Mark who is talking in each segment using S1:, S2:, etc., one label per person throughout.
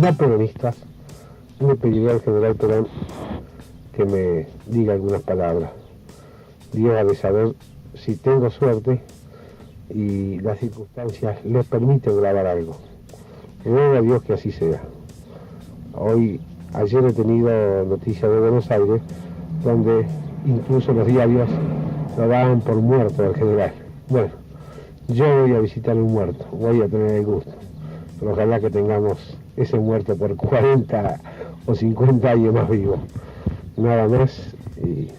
S1: no peronistas, le pediría al general Perón que me diga algunas palabras. Dios ha de saber si tengo suerte y las circunstancias les permiten grabar algo. Ruego a Dios que así sea. Ayer he tenido noticias de Buenos Aires, donde incluso los diarios lo daban por muerto al general. Bueno, yo voy a visitar un muerto, voy a tener el gusto. Pero ojalá que tengamos ese muerto por 40 o 50 años más vivo. Nada más, y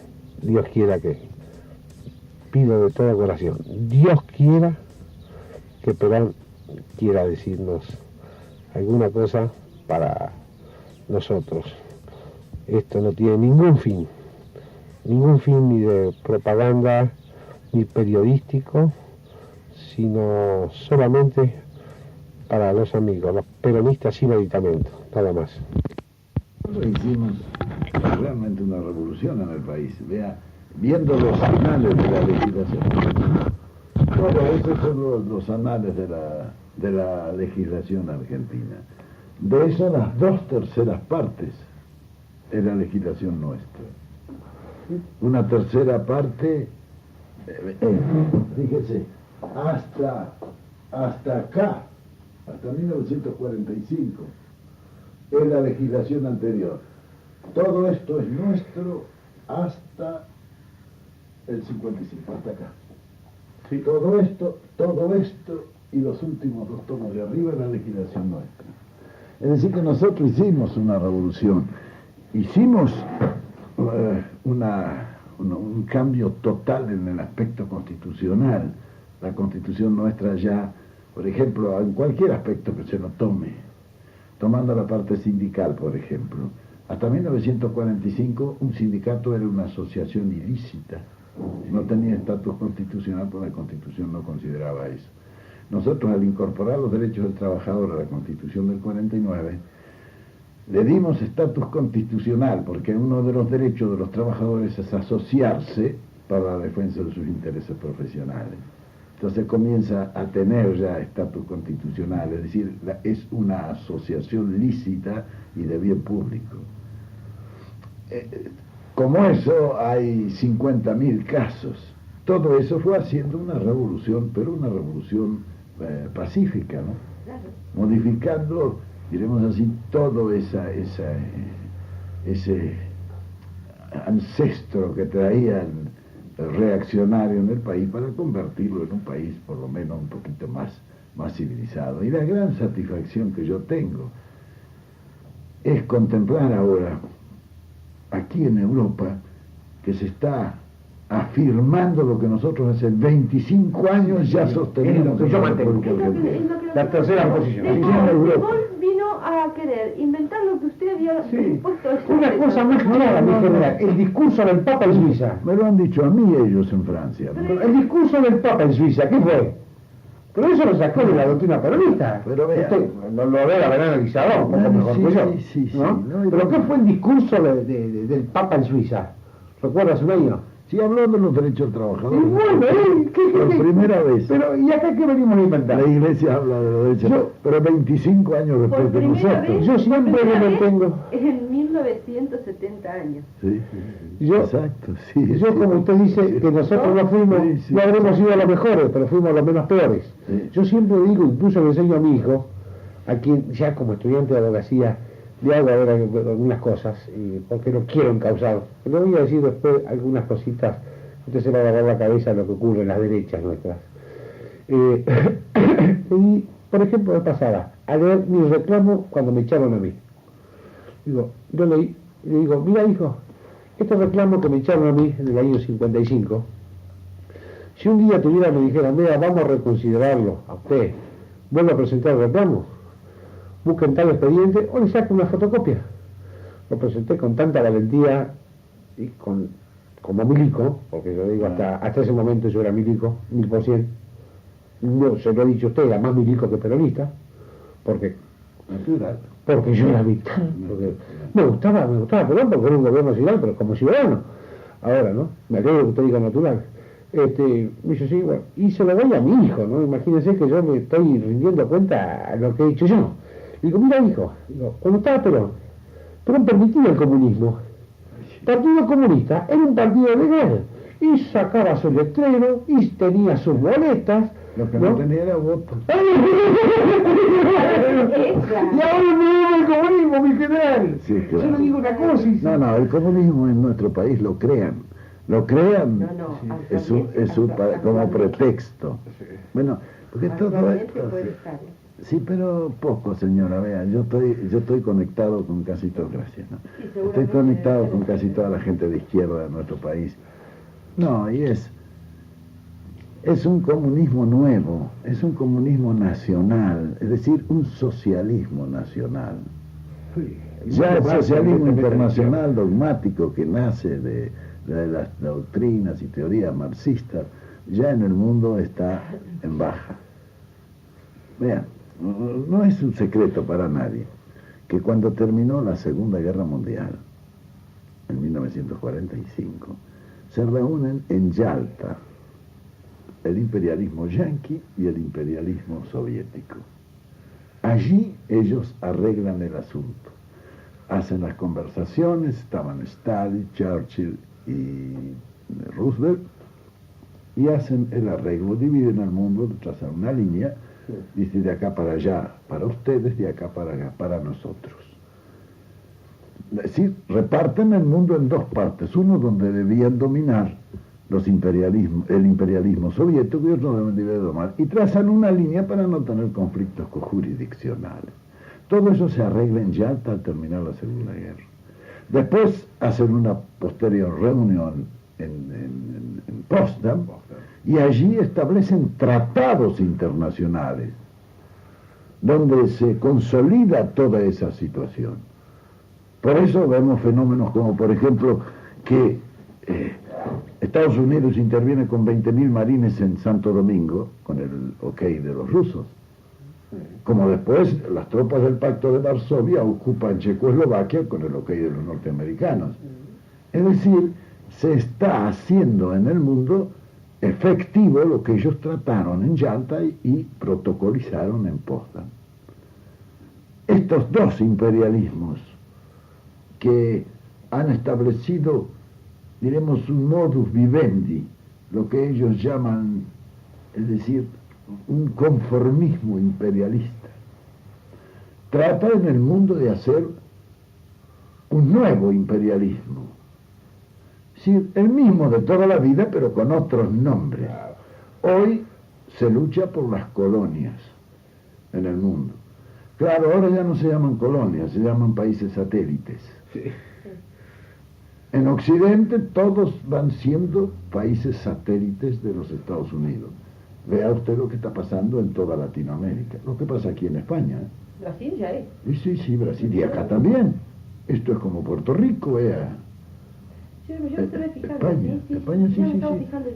S1: Dios quiera que, pido de todo corazón, Dios quiera que Perón quiera decirnos alguna cosa para nosotros. Esto no tiene ningún fin ni de propaganda ni periodístico, sino solamente para los amigos, los peronistas sin aditamento, nada más.
S2: Nosotros hicimos realmente una revolución en el país, viendo los anales de la legislación. Todos esos son los anales de la legislación argentina. De eso las 2/3 partes es la legislación nuestra. Una tercera parte, fíjese, hasta acá, hasta 1945, es la legislación anterior. Todo esto es nuestro hasta el 55, hasta acá. Sí. Todo esto y los últimos 2 tomos de arriba es la legislación nuestra. Es decir, que nosotros hicimos una revolución, hicimos un cambio total en el aspecto constitucional. La Constitución nuestra ya, por ejemplo, en cualquier aspecto que se lo tome, tomando la parte sindical, por ejemplo, hasta 1945 un sindicato era una asociación ilícita, no tenía estatus constitucional porque la Constitución no consideraba eso. Nosotros, al incorporar los derechos del trabajador a la Constitución del 49, le dimos estatus constitucional, porque uno de los derechos de los trabajadores es asociarse para la defensa de sus intereses profesionales. Entonces comienza a tener ya estatus constitucional, es decir, es una asociación lícita y de bien público. Como eso hay 50.000 casos. Todo eso fue haciendo una revolución, pero una revolución pacífica, ¿no? Claro. Modificando, diremos así, todo ese ancestro que traía el reaccionario en el país para convertirlo en un país por lo menos un poquito más civilizado. Y la gran satisfacción que yo tengo es contemplar ahora aquí en Europa que se está afirmando lo que nosotros hace 25 años ya sostenemos.
S3: Yo mantengo la tercera posición.
S4: Vino a querer inventar lo que usted había impuesto.
S3: Una cosa más clara, mi general, el discurso del Papa en Suiza.
S2: Me lo han dicho a mí ellos en Francia.
S3: El discurso del Papa en Suiza, ¿qué fue? Pero eso lo sacó de la doctrina peronista.
S2: Pero vea,
S3: usted lo debe haber analizado un poco mejor que yo.
S2: Sí,
S3: ¿no? Pero ¿qué fue el discurso del Papa en Suiza? ¿Recuerda su año?
S2: Sí, habló de los derechos del trabajador.
S3: Y bueno,
S2: por primera vez.
S3: Pero, ¿y acá qué venimos a inventar?
S2: La Iglesia habla de los derechos, pero 25 años después de nosotros.
S3: Yo siempre me mantengo.
S4: En 1970 años.
S2: Sí, exacto, sí.
S3: Yo, como usted dice, que nosotros no fuimos, no habremos sido los mejores, pero fuimos los menos peores. Sí. Yo siempre digo, incluso le enseño a mi hijo, a quien ya como estudiante de abogacía, le hago ahora algunas cosas, porque no quiero encauzar. Le voy a decir después algunas cositas, usted se va a agarrar la cabeza de lo que ocurre en las derechas nuestras. Y, por ejemplo, me pasaba a leer mi reclamo cuando me echaron a mí. Yo leí, y le digo, mira hijo, este reclamo que me echaron a mí en el año 55, si un día me dijeran, mira, vamos a reconsiderarlo a usted, vuelvo a presentar el reclamo, busquen tal expediente o le saco una fotocopia. Lo presenté con tanta valentía y como milico, porque yo digo, hasta ese momento yo era milico, 1000%. No, se lo he dicho a usted, era más milico que peronista, porque yo era militar. Me gustaba Perón porque era un gobierno nacional, pero como ciudadano. Ahora, ¿no? Me alegro que usted diga natural. Me dice, sí, bueno, y se lo doy a mi hijo, ¿no? Imagínense que yo me estoy rindiendo cuenta a lo que he hecho yo. Digo, mira hijo, digo, cuando estaba Perón permitía el comunismo. Partido Comunista era un partido legal y sacaba su letrero y tenía sus boletas.
S2: Lo que no tenía era voto.
S3: Y ahora me el comunismo, mi general.
S2: Sí, claro.
S3: Yo le digo una cosa y...
S2: No, el comunismo en nuestro país lo crean. Lo crean como pretexto. Bueno, porque todo esto... Sí, pero poco, señora, vean, yo estoy conectado con casi todo, gracias, ¿no? Estoy conectado con casi toda la gente de izquierda de nuestro país. No, y es un comunismo nuevo, es un comunismo nacional, es decir, un socialismo nacional. Ya el socialismo internacional dogmático que nace de las doctrinas y teorías marxistas, ya en el mundo está en baja. Vean, no es un secreto para nadie que cuando terminó la Segunda Guerra Mundial, en 1945, se reúnen en Yalta el imperialismo yanqui y el imperialismo soviético. Allí ellos arreglan el asunto, hacen las conversaciones, estaban Stalin, Churchill y Roosevelt, y hacen el arreglo, dividen al mundo, trazan una línea, dice de acá para allá, para ustedes, de acá para nosotros. Es decir, reparten el mundo en dos partes, uno donde debían dominar el imperialismo soviético y otro donde debían dominar, y trazan una línea para no tener conflictos jurisdiccionales. Todo eso se arregla en Yalta al terminar la Segunda Guerra. Después hacen una posterior reunión en Potsdam, y allí establecen tratados internacionales donde se consolida toda esa situación. Por eso vemos fenómenos como, por ejemplo, que Estados Unidos interviene con 20.000 marines en Santo Domingo, con el ok de los rusos. Como después las tropas del Pacto de Varsovia ocupan Checoslovaquia con el ok de los norteamericanos. Es decir, se está haciendo en el mundo efectivo lo que ellos trataron en Yalta y protocolizaron en Potsdam. Estos dos imperialismos que han establecido, diremos, un modus vivendi, lo que ellos llaman, es decir, un conformismo imperialista, trata en el mundo de hacer un nuevo imperialismo. Es decir, el mismo de toda la vida, pero con otros nombres. Hoy se lucha por las colonias en el mundo. Claro, ahora ya no se llaman colonias, se llaman países satélites. Sí. En Occidente todos van siendo países satélites de los Estados Unidos. Vea usted lo que está pasando en toda Latinoamérica. Lo que pasa aquí en España.
S4: Brasil ya es.
S2: Sí, Brasil. Y acá también. Esto es como Puerto Rico, vea.
S4: Sí, yo estoy fijando.
S2: España, sí.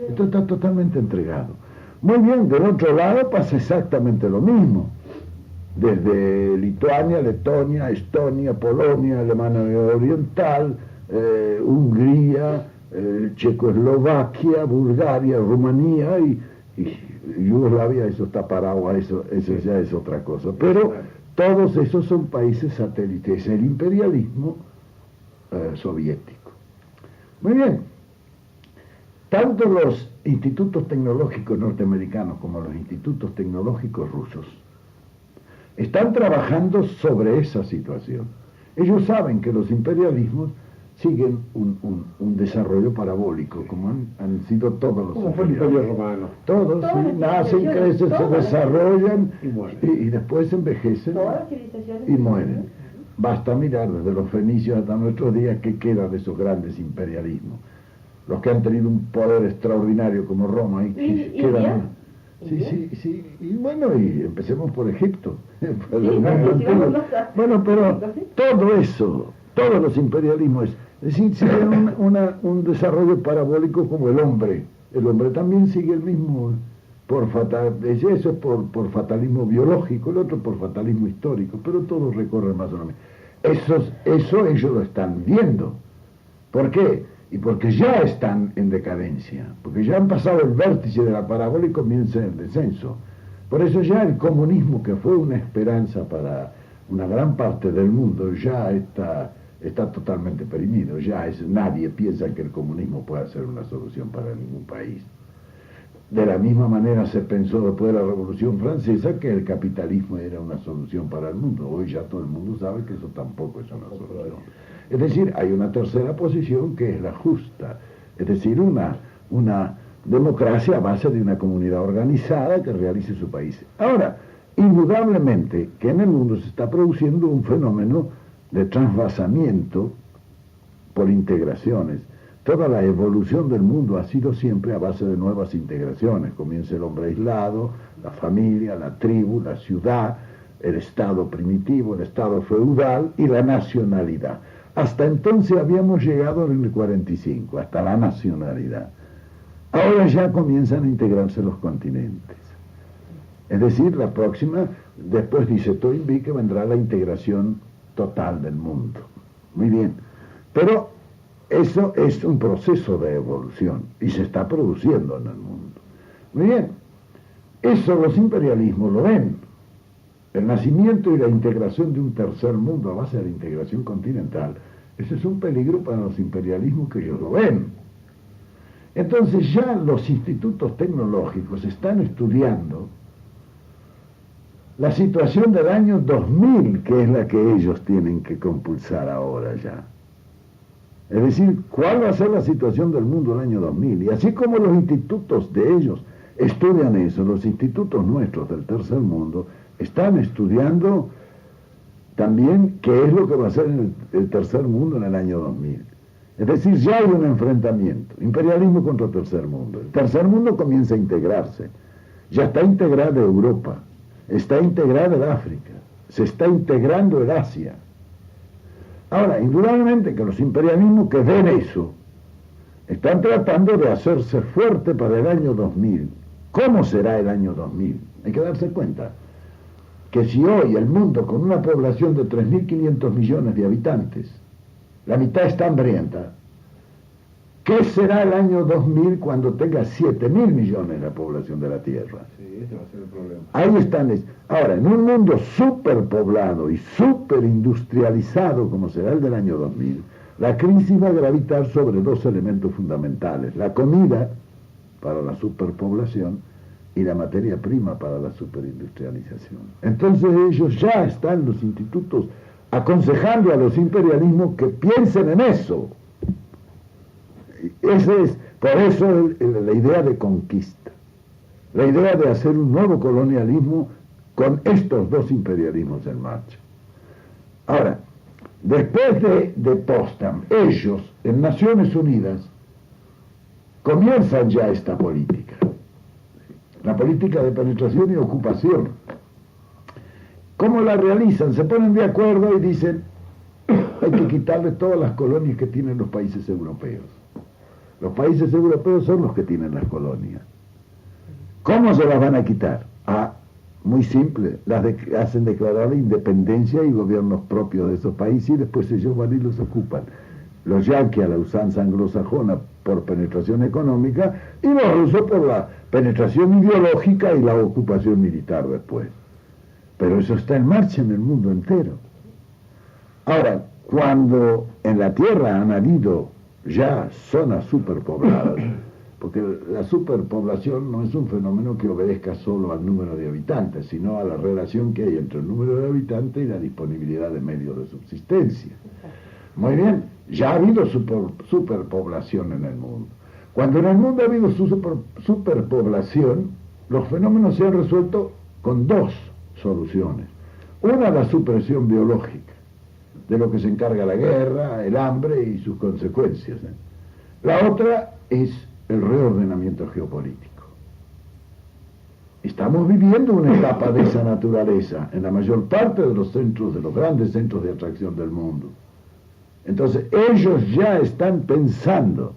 S2: Esto está totalmente entregado. Muy bien, del otro lado pasa exactamente lo mismo. Desde Lituania, Letonia, Estonia, Polonia, Alemania Oriental, Hungría, Checoslovaquia, Bulgaria, Rumanía y Yugoslavia, eso está parado, eso ya es otra cosa. Pero todos esos son países satélites, el imperialismo soviético. Muy bien, tanto los institutos tecnológicos norteamericanos como los institutos tecnológicos rusos están trabajando sobre esa situación. Ellos saben que los imperialismos siguen un desarrollo parabólico, como han sido todos los
S3: como fue el Imperio Romano.
S2: Todos nacen, crecen, se desarrollan y después envejecen y mueren. Basta mirar desde los fenicios hasta nuestros días qué queda de esos grandes imperialismos. Los que han tenido un poder extraordinario como Roma y quedan... Sí, y bueno, y empecemos por Egipto. Bueno, pero todo eso, todos los imperialismos, es decir, siguen un desarrollo parabólico como el hombre. El hombre también sigue el mismo, eso es por fatalismo biológico, el otro por fatalismo histórico, pero todos recorren más o menos. Eso ellos lo están viendo. ¿Por qué? Y porque ya están en decadencia, porque ya han pasado el vértice de la parábola y comienza el descenso. Por eso ya el comunismo, que fue una esperanza para una gran parte del mundo ya está totalmente perimido, nadie piensa que el comunismo pueda ser una solución para ningún país. De la misma manera se pensó después de la Revolución Francesa que el capitalismo era una solución para el mundo. Hoy ya todo el mundo sabe que eso tampoco es una solución. Es decir, hay una tercera posición que es la justa, es decir, una democracia a base de una comunidad organizada que realice su país. Ahora, indudablemente que en el mundo se está produciendo un fenómeno de transvasamiento por integraciones. Toda la evolución del mundo ha sido siempre a base de nuevas integraciones. Comienza el hombre aislado, la familia, la tribu, la ciudad, el estado primitivo, el estado feudal y la nacionalidad. Hasta entonces habíamos llegado en el 45, hasta la nacionalidad. Ahora ya comienzan a integrarse los continentes. Es decir, la próxima, después dice Toynbee que vendrá la integración total del mundo. Muy bien, pero eso es un proceso de evolución y se está produciendo en el mundo. Muy bien, eso los imperialismos lo ven. El nacimiento y la integración de un tercer mundo a base de la integración continental, ese es un peligro para los imperialismos que ellos lo ven. Entonces ya los institutos tecnológicos están estudiando la situación del año 2000, que es la que ellos tienen que compulsar ahora ya. Es decir, ¿cuál va a ser la situación del mundo del año 2000? Y así como los institutos de ellos estudian eso, los institutos nuestros del tercer mundo están estudiando también qué es lo que va a ser el tercer mundo en el año 2000. Es decir, ya hay un enfrentamiento, imperialismo contra el tercer mundo. El tercer mundo comienza a integrarse. Ya está integrada Europa, está integrada el África, se está integrando el Asia. Ahora, indudablemente que los imperialismos que ven eso están tratando de hacerse fuerte para el año 2000. ¿Cómo será el año 2000? Hay que darse cuenta que si hoy el mundo con una población de 3.500 millones de habitantes, la mitad está hambrienta, ¿qué será el año 2000 cuando tenga 7.000 millones la población de la Tierra?
S3: Sí, ese va a ser el problema.
S2: Ahí están. Ahora, en un mundo superpoblado y superindustrializado como será el del año 2000, la crisis va a gravitar sobre dos elementos fundamentales: la comida para la superpoblación y la materia prima para la superindustrialización. Entonces ellos ya están, los institutos, aconsejando a los imperialismos que piensen en eso. Por eso la idea de conquista, la idea de hacer un nuevo colonialismo con estos dos imperialismos en marcha. Ahora, después de Potsdam, ellos en Naciones Unidas comienzan ya esta política, la política de penetración y ocupación. ¿Cómo la realizan? Se ponen de acuerdo y dicen: hay que quitarle todas las colonias que tienen los países europeos. Los países europeos son los que tienen las colonias. ¿Cómo se las van a quitar? Muy simple, hacen declarar la independencia y gobiernos propios de esos países y después ellos van y los ocupan. Los yanquis a la usanza anglosajona por penetración económica y los rusos por la penetración ideológica y la ocupación militar después. Pero eso está en marcha en el mundo entero. Ahora, cuando en la Tierra han habido ya zonas superpobladas, porque la superpoblación no es un fenómeno que obedezca solo al número de habitantes, sino a la relación que hay entre el número de habitantes y la disponibilidad de medios de subsistencia. Muy bien, ya ha habido superpoblación en el mundo. Cuando en el mundo ha habido superpoblación, los fenómenos se han resuelto con dos soluciones. Una, la supresión biológica, de lo que se encarga la guerra, el hambre y sus consecuencias. La otra es el reordenamiento geopolítico. Estamos viviendo una etapa de esa naturaleza en la mayor parte de los centros, de los grandes centros de atracción del mundo. Entonces ellos ya están pensando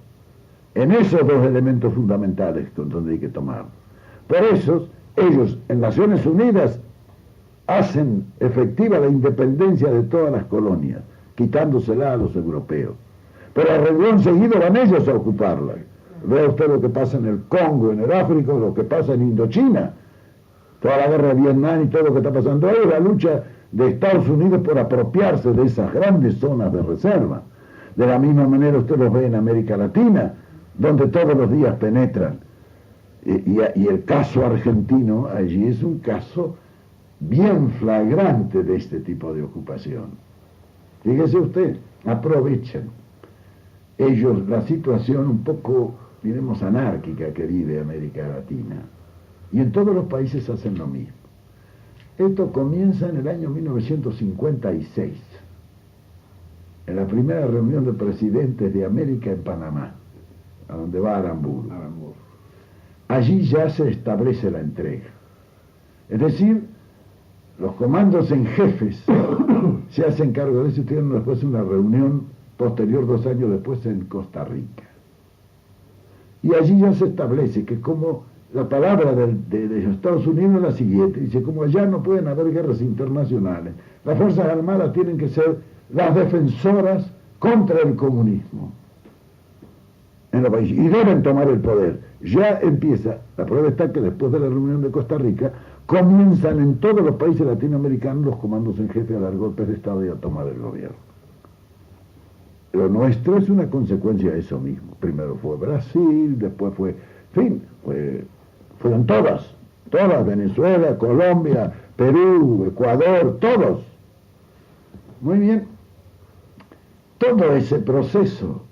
S2: en esos dos elementos fundamentales donde hay que tomar. Por eso ellos en Naciones Unidas hacen efectiva la independencia de todas las colonias, quitándosela a los europeos. Pero a renglón seguido van ellos a ocuparla. Vea usted lo que pasa en el Congo, en el África, lo que pasa en Indochina, toda la guerra de Vietnam y todo lo que está pasando ahí, la lucha de Estados Unidos por apropiarse de esas grandes zonas de reserva. De la misma manera usted los ve en América Latina, donde todos los días penetran. Y el caso argentino allí es un caso bien flagrante de este tipo de ocupación. Fíjese usted, aprovechen ellos la situación un poco, diremos, anárquica que vive América Latina. Y en todos los países hacen lo mismo. Esto comienza en el año 1956, en la primera reunión de presidentes de América en Panamá, a donde va Aramburu. Allí ya se establece la entrega. Es decir, los comandos en jefes se hacen cargo de eso y tienen después una reunión posterior 2 años después en Costa Rica. Y allí ya se establece que como la palabra de los Estados Unidos es la siguiente, dice, como allá no pueden haber guerras internacionales, las Fuerzas Armadas tienen que ser las defensoras contra el comunismo en los países y deben tomar el poder. Ya empieza, la prueba está que después de la reunión de Costa Rica comienzan en todos los países latinoamericanos los comandos en jefe a dar golpes de Estado y a tomar el gobierno. Lo nuestro es una consecuencia de eso mismo. Primero fue Brasil, después fue, fueron todas, Venezuela, Colombia, Perú, Ecuador, todos. Muy bien. Todo ese proceso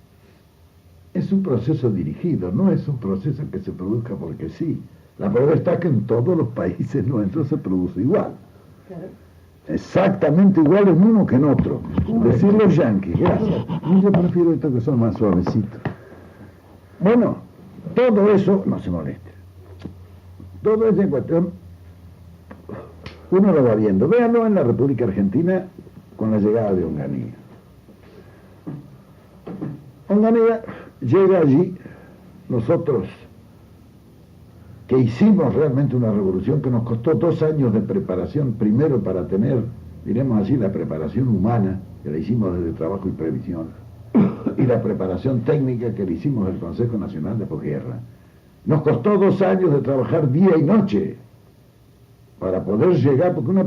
S2: es un proceso dirigido, no es un proceso que se produzca porque sí. La prueba está que en todos los países nuestros se produce igual. Claro. Exactamente igual en uno que en otro. Decir los yanquis, gracias. Yo prefiero estos que son más suavecitos. Bueno, todo eso, no se moleste. Todo eso en cuestión, uno lo va viendo. Véanlo en la República Argentina con la llegada de Onganía. Onganía llega allí, nosotros que hicimos realmente una revolución que nos costó 2 años de preparación, primero para tener, diremos así, la preparación humana, que la hicimos desde Trabajo y Previsión, y la preparación técnica que le hicimos del Consejo Nacional de Posguerra. Nos costó 2 años de trabajar día y noche para poder llegar, porque una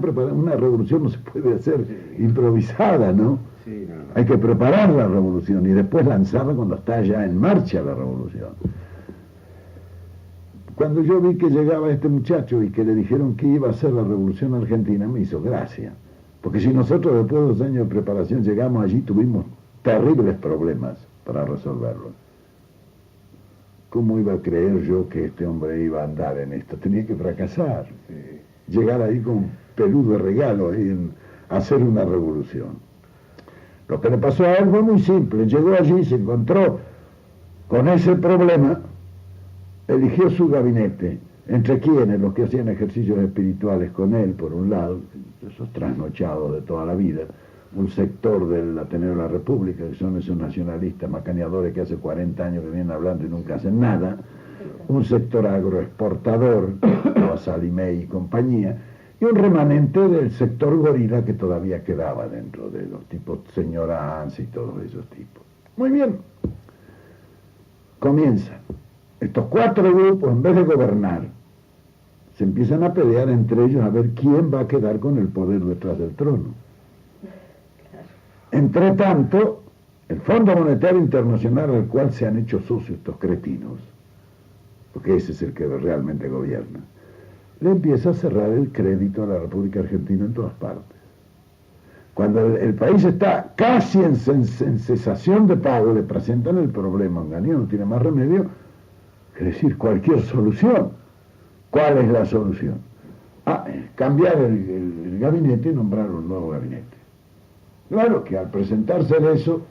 S2: revolución no se puede hacer improvisada, ¿no? Sí, no. Hay que preparar la revolución y después lanzarla cuando está ya en marcha la revolución. Cuando yo vi que llegaba este muchacho y que le dijeron que iba a hacer la revolución argentina, me hizo gracia. Porque si nosotros después de 2 años de preparación llegamos allí, tuvimos terribles problemas para resolverlo. ¿Cómo iba a creer yo que este hombre iba a andar en esto? Tenía que fracasar. Llegar ahí con un peludo regalo a hacer una revolución. Lo que le pasó a él fue muy simple. Llegó allí, se encontró con ese problema, eligió su gabinete, entre quienes, los que hacían ejercicios espirituales con él, por un lado, esos trasnochados de toda la vida, un sector del Ateneo de la República, que son esos nacionalistas macaneadores que hace 40 años que vienen hablando y nunca hacen nada, un sector agroexportador, Salimé y compañía, y un remanente del sector gorila que todavía quedaba dentro de los tipos señora Hans y todos esos tipos. Muy bien, comienzan. Estos 4 grupos, en vez de gobernar, se empiezan a pelear entre ellos a ver quién va a quedar con el poder detrás del trono. Entre tanto, el Fondo Monetario Internacional, al cual se han hecho socios estos cretinos, porque ese es el que realmente gobierna, le empieza a cerrar el crédito a la República Argentina en todas partes. Cuando el país está casi en cesación de pago, le presentan el problema, Onganía no tiene más remedio, es decir, cualquier solución. ¿Cuál es la solución? Cambiar el gabinete y nombrar un nuevo gabinete. Claro que al presentarse eso,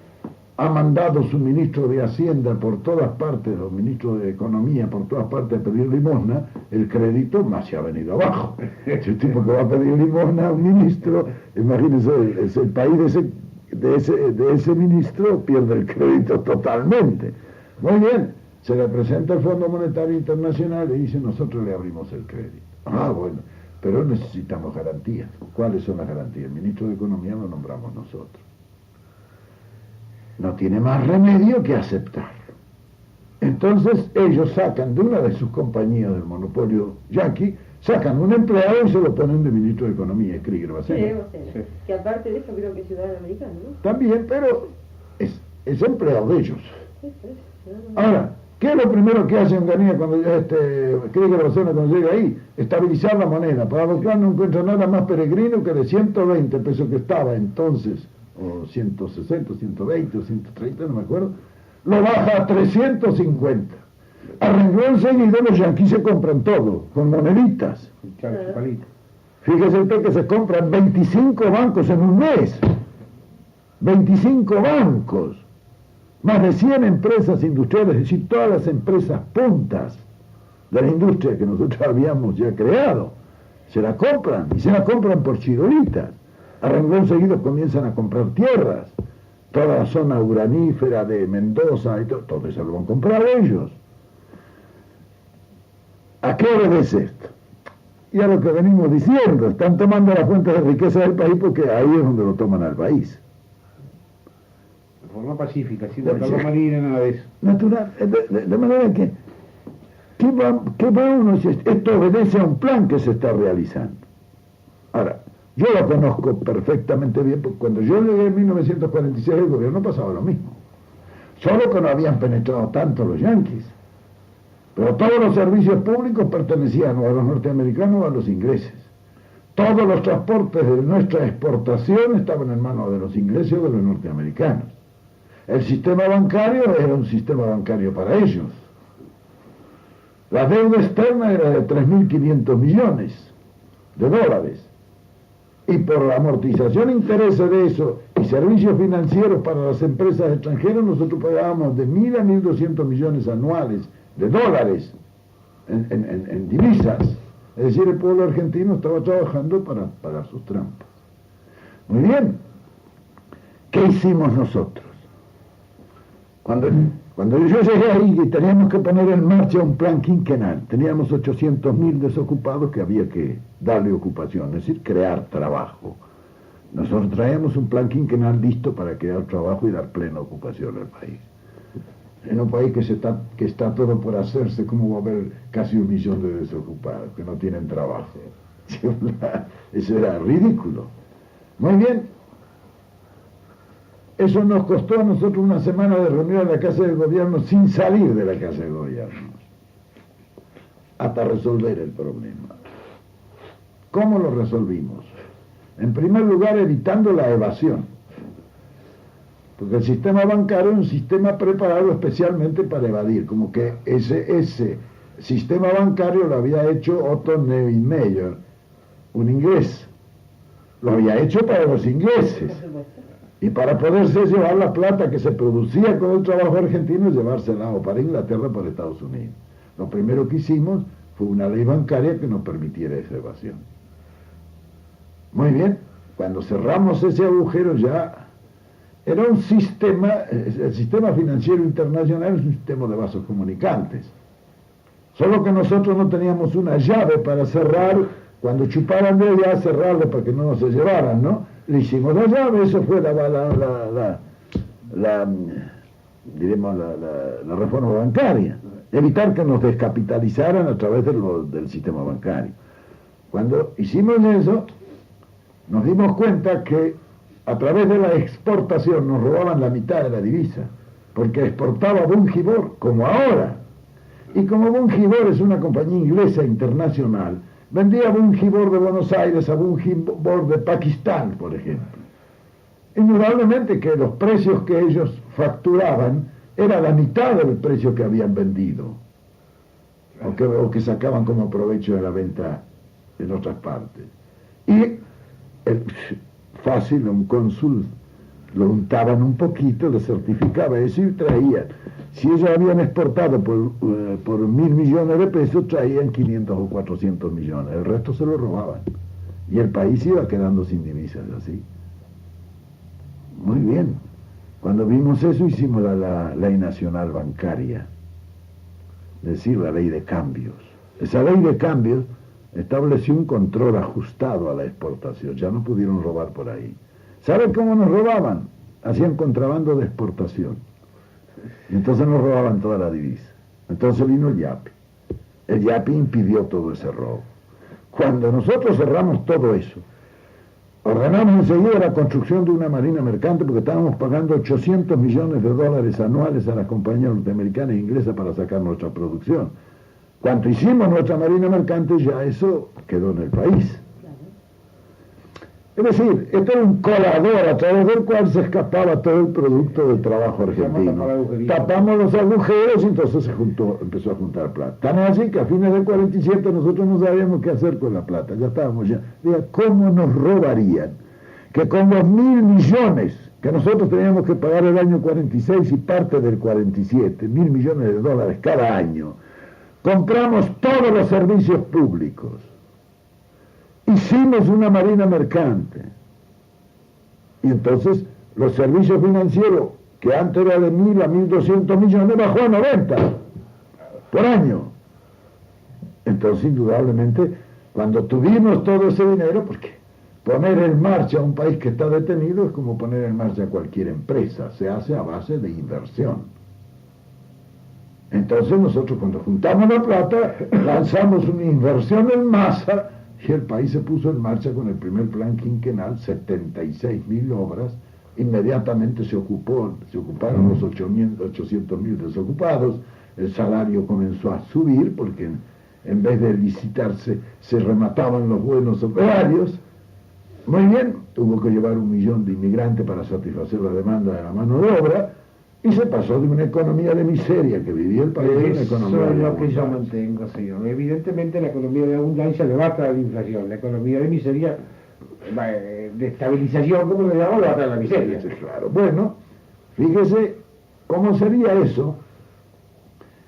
S2: ha mandado su ministro de Hacienda por todas partes, los ministros de Economía por todas partes a pedir limosna, el crédito más se ha venido abajo. Ese tipo que va a pedir limosna a un ministro, imagínense, el país de ese ministro pierde el crédito totalmente. Muy bien, se le presenta el Fondo Monetario Internacional y dice, nosotros le abrimos el crédito. Bueno, pero necesitamos garantías. ¿Cuáles son las garantías? El ministro de Economía lo nombramos nosotros. No tiene más remedio que aceptar. Entonces ellos sacan de una de sus compañías del monopolio yanqui, sacan un empleado y se lo ponen de ministro de Economía, Krieger
S4: Sí, que aparte de eso creo que es ciudadano americano, ¿no?
S2: También, pero es empleado de ellos.
S4: Sí, ciudadano americano.
S2: Ahora, ¿qué es lo primero que hace Onganía cuando Krieger cuando llega ahí? Estabilizar la moneda. Para lo cual no encuentra nada más peregrino que de 120 pesos que estaba entonces, o 160, 120 o 130, no me acuerdo, lo baja a 350. A renglón seguido los yanquis se compran todo, con moneditas. Fíjese usted que se compran 25 bancos en un mes. 25 bancos. Más de 100 empresas industriales, es decir, todas las empresas puntas de la industria que nosotros habíamos ya creado, se la compran, y se la compran por chirolitas. A renglón seguido comienzan a comprar tierras, toda la zona uranífera de Mendoza, y todo eso lo van a comprar ellos. ¿A qué obedece esto? Y a lo que venimos diciendo, están tomando las fuentes de riqueza del país porque ahí es donde lo toman al país.
S3: De forma pacífica, sin guardar marina, nada de eso.
S2: Natural, de manera que, ¿qué va uno si esto obedece a un plan que se está realizando? Ahora, yo lo conozco perfectamente bien, porque cuando yo llegué en 1946 el gobierno pasaba lo mismo. Solo que no habían penetrado tanto los yanquis. Pero todos los servicios públicos pertenecían o a los norteamericanos o a los ingleses. Todos los transportes de nuestra exportación estaban en manos de los ingleses o de los norteamericanos. El sistema bancario era un sistema bancario para ellos. La deuda externa era de 3.500 millones de dólares. Y por la amortización de intereses de eso y servicios financieros para las empresas extranjeras, nosotros pagábamos de 1.000 a 1.200 millones anuales de dólares en divisas. Es decir, el pueblo argentino estaba trabajando para pagar sus trampas. Muy bien. ¿Qué hicimos nosotros? Cuando yo llegué ahí y teníamos que poner en marcha un plan quinquenal, teníamos 800.000 desocupados que había que darle ocupación, es decir, crear trabajo. Nosotros traíamos un plan quinquenal listo para crear trabajo y dar plena ocupación al país. En un país que está todo por hacerse, ¿cómo va a haber casi 1 millón de desocupados que no tienen trabajo? Eso era ridículo. Muy bien. Eso nos costó a nosotros una semana de reunión en la Casa de Gobierno sin salir de la Casa de Gobierno, hasta resolver el problema. ¿Cómo lo resolvimos? En primer lugar, evitando la evasión. Porque el sistema bancario es un sistema preparado especialmente para evadir, como que ese sistema bancario lo había hecho Otto Neumayer, un inglés. Lo había hecho para los ingleses. Y para poderse llevar la plata que se producía con el trabajo argentino, llevársela o para Inglaterra o para Estados Unidos. Lo primero que hicimos fue una ley bancaria que nos permitiera esa evasión. Muy bien, cuando cerramos ese agujero ya era un sistema, el sistema financiero internacional es un sistema de vasos comunicantes. Solo que nosotros no teníamos una llave para cerrar, cuando chuparan de allá, cerrarle para que no se llevaran, ¿no? Le hicimos la llave, eso fue la reforma bancaria, evitar que nos descapitalizaran a través del sistema bancario. Cuando hicimos eso, nos dimos cuenta que a través de la exportación nos robaban la mitad de la divisa, porque exportaba Bungibor, como ahora. Y como Bungibor es una compañía inglesa internacional, vendía Bungibor de Buenos Aires a Bungibor de Pakistán, por ejemplo. Indudablemente que los precios que ellos facturaban era la mitad del precio que habían vendido, o que sacaban como provecho de la venta en otras partes. Y fácil, un cónsul lo untaban un poquito, le certificaba eso y traían. Si ellos habían exportado por 1.000 millones de pesos, traían 500 o 400 millones. El resto se lo robaban. Y el país iba quedando sin divisas, así. Muy bien. Cuando vimos eso, hicimos la ley nacional bancaria. Es decir, la ley de cambios. Esa ley de cambios estableció un control ajustado a la exportación. Ya no pudieron robar por ahí. ¿Saben cómo nos robaban? Hacían contrabando de exportación. Y entonces nos robaban toda la divisa. Entonces vino el YAPI. El YAPI impidió todo ese robo. Cuando nosotros cerramos todo eso, ordenamos enseguida la construcción de una marina mercante porque estábamos pagando 800 millones de dólares anuales a las compañías norteamericanas e inglesas para sacar nuestra producción. Cuando hicimos nuestra marina mercante, ya eso quedó en el país. Es decir, esto era un colador a través del cual se escapaba todo el producto del trabajo argentino. Tapamos los agujeros y entonces empezó a juntar plata. Tan así que a fines del 47 nosotros no sabíamos qué hacer con la plata, ya estábamos ya. Diga, ¿cómo nos robarían? Que con los 1.000 millones que nosotros teníamos que pagar el año 46 y parte del 47, 1.000 millones de dólares cada año, compramos todos los servicios públicos. Hicimos una marina mercante. Y entonces los servicios financieros, que antes era de 1.000 a 1.200 millones, bajó a 90 por año. Entonces, indudablemente, cuando tuvimos todo ese dinero, porque poner en marcha un país que está detenido es como poner en marcha cualquier empresa, se hace a base de inversión. Entonces nosotros cuando juntamos la plata, lanzamos una inversión en masa, y el país se puso en marcha con el primer plan quinquenal, 76.000 obras, inmediatamente se ocuparon los 800.000 desocupados, el salario comenzó a subir porque en vez de licitarse se remataban los buenos operarios. Muy bien, tuvo que llevar 1 millón de inmigrantes para satisfacer la demanda de la mano de obra, y se pasó de una economía de miseria que vivía el país a una economía de abundancia.
S3: Eso es lo que yo mantengo, señor. Evidentemente la economía de abundancia le basta a la inflación, la economía de miseria, de estabilización, como le llamamos, le basta a la miseria.
S2: Sí, claro. Bueno, fíjese cómo sería eso,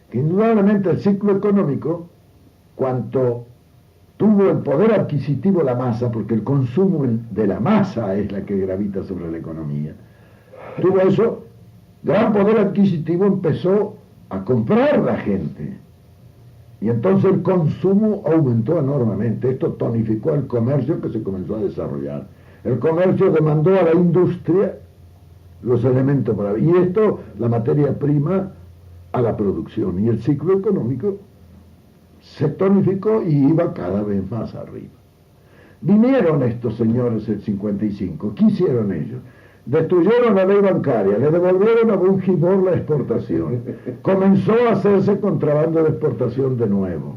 S2: que indudablemente el ciclo económico, cuanto tuvo el poder adquisitivo la masa, porque el consumo de la masa es la que gravita sobre la economía, tuvo eso, gran poder adquisitivo, empezó a comprar la gente. Y entonces el consumo aumentó enormemente. Esto tonificó el comercio que se comenzó a desarrollar. El comercio demandó a la industria los elementos para... Y esto, la materia prima, a la producción. Y el ciclo económico se tonificó y iba cada vez más arriba. Vinieron estos señores el 55. ¿Qué hicieron ellos? Destruyeron la ley bancaria, le devolvieron a Bungibor la exportación, comenzó a hacerse contrabando de exportación de nuevo,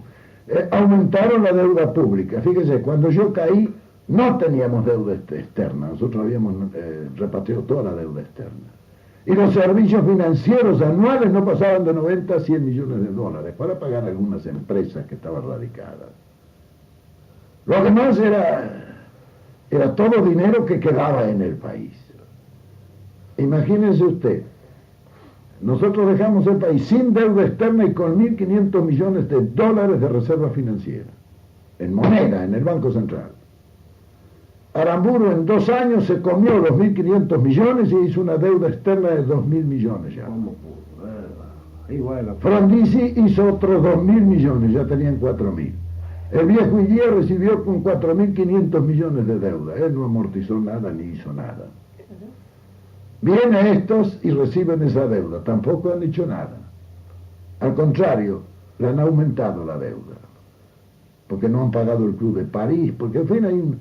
S2: aumentaron la deuda pública. Fíjese, cuando yo caí no teníamos deuda externa, nosotros habíamos repatriado toda la deuda externa, y los servicios financieros anuales no pasaban de 90 a 100 millones de dólares para pagar algunas empresas que estaban radicadas. Lo demás era todo dinero que quedaba en el país. Imagínense usted, nosotros dejamos el país sin deuda externa y con 1.500 millones de dólares de reserva financiera, en moneda, en el Banco Central. Aramburu en 2 años se comió los 1.500 millones y hizo una deuda externa de 2.000 millones ya. Frondizi hizo otros 2.000 millones, ya tenían 4.000. El viejo Illier recibió con 4.500 millones de deuda, él no amortizó nada ni hizo nada. Vienen estos y reciben esa deuda, tampoco han hecho nada. Al contrario, le han aumentado la deuda, porque no han pagado el Club de París, porque al fin hay un...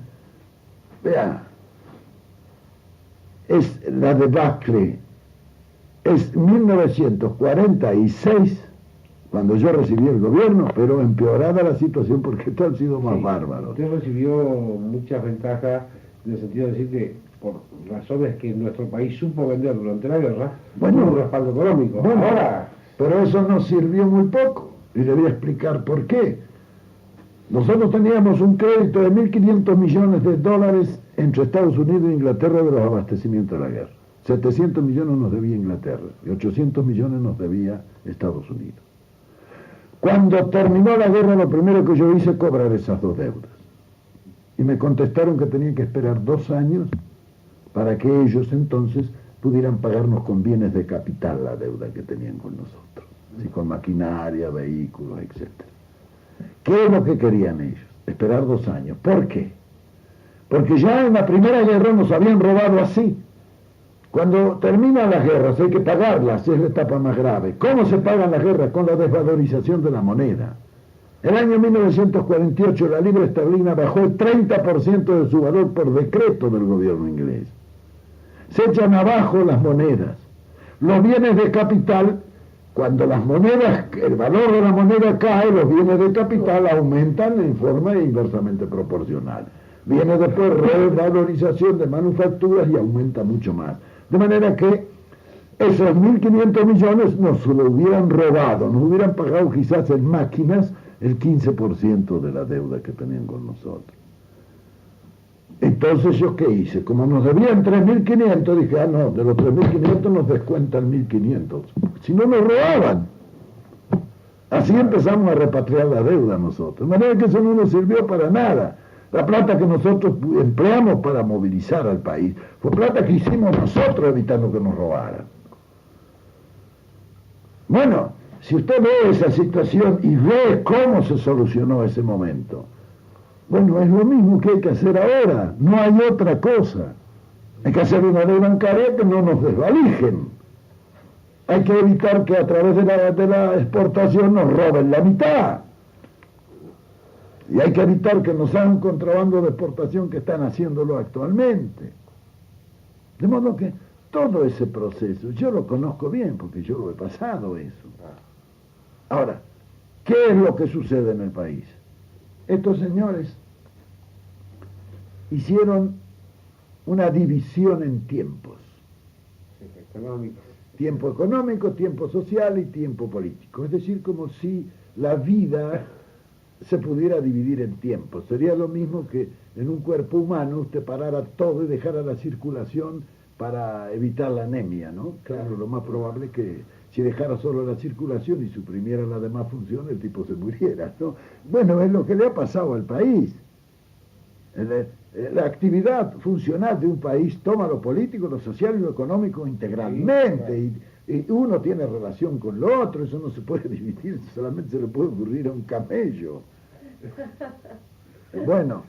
S2: Vea, es la debacle, es 1946, cuando yo recibí el gobierno, pero empeorada la situación porque estos han sido más bárbaros.
S3: Usted recibió muchas ventajas en el sentido de decir que por razones que nuestro país supo vender durante la guerra,
S2: bueno,
S3: un respaldo económico.
S2: Bueno,
S3: ahora,
S2: pero eso nos sirvió muy poco, y le voy a explicar por qué. Nosotros teníamos un crédito de 1.500 millones de dólares entre Estados Unidos e Inglaterra de los abastecimientos de la guerra. 700 millones nos debía Inglaterra y 800 millones nos debía Estados Unidos. Cuando terminó la guerra, lo primero que yo hice fue cobrar esas 2 deudas. Y me contestaron que tenían que esperar 2 años para que ellos entonces pudieran pagarnos con bienes de capital la deuda que tenían con nosotros, así con maquinaria, vehículos, etc. ¿Qué es lo que querían ellos? Esperar 2 años. ¿Por qué? Porque ya en la Primera Guerra nos habían robado así. Cuando terminan las guerras hay que pagarlas, es la etapa más grave. ¿Cómo se pagan las guerras? Con la desvalorización de la moneda. El año 1948 la libra esterlina bajó el 30% de su valor por decreto del gobierno inglés. Se echan abajo las monedas. Los bienes de capital, cuando las monedas, el valor de la moneda cae, los bienes de capital aumentan en forma inversamente proporcional. Viene después revalorización de manufacturas y aumenta mucho más. De manera que esos 1.500 millones nos lo hubieran robado, nos hubieran pagado quizás en máquinas el 15% de la deuda que tenían con nosotros. Entonces, ¿yo qué hice? Como nos debían 3.500, dije, no, de los 3.500 nos descuentan 1.500. Si no nos robaban. Así empezamos a repatriar la deuda nosotros. De manera que eso no nos sirvió para nada. La plata que nosotros empleamos para movilizar al país fue plata que hicimos nosotros evitando que nos robaran. Bueno, si usted ve esa situación y ve cómo se solucionó ese momento, bueno, es lo mismo que hay que hacer ahora, no hay otra cosa. Hay que hacer una ley bancaria que no nos desvalijen. Hay que evitar que a través de la exportación nos roben la mitad. Y hay que evitar que nos hagan contrabando de exportación que están haciéndolo actualmente. De modo que todo ese proceso, yo lo conozco bien porque yo lo he pasado eso. Ahora, ¿qué es lo que sucede en el país? Estos señores hicieron una división en tiempos. Tiempo económico, tiempo social y tiempo político. Es decir, como si la vida se pudiera dividir en tiempos. Sería lo mismo que en un cuerpo humano usted parara todo y dejara la circulación para evitar la anemia, ¿no? Claro, lo más probable es que si dejara solo la circulación y suprimiera las demás funciones, el tipo se muriera, ¿no? Bueno, es lo que le ha pasado al país. La actividad funcional de un país toma lo político, lo social y lo económico integralmente, y uno tiene relación con lo otro, eso no se puede dividir, solamente se le puede ocurrir a un camello. Bueno,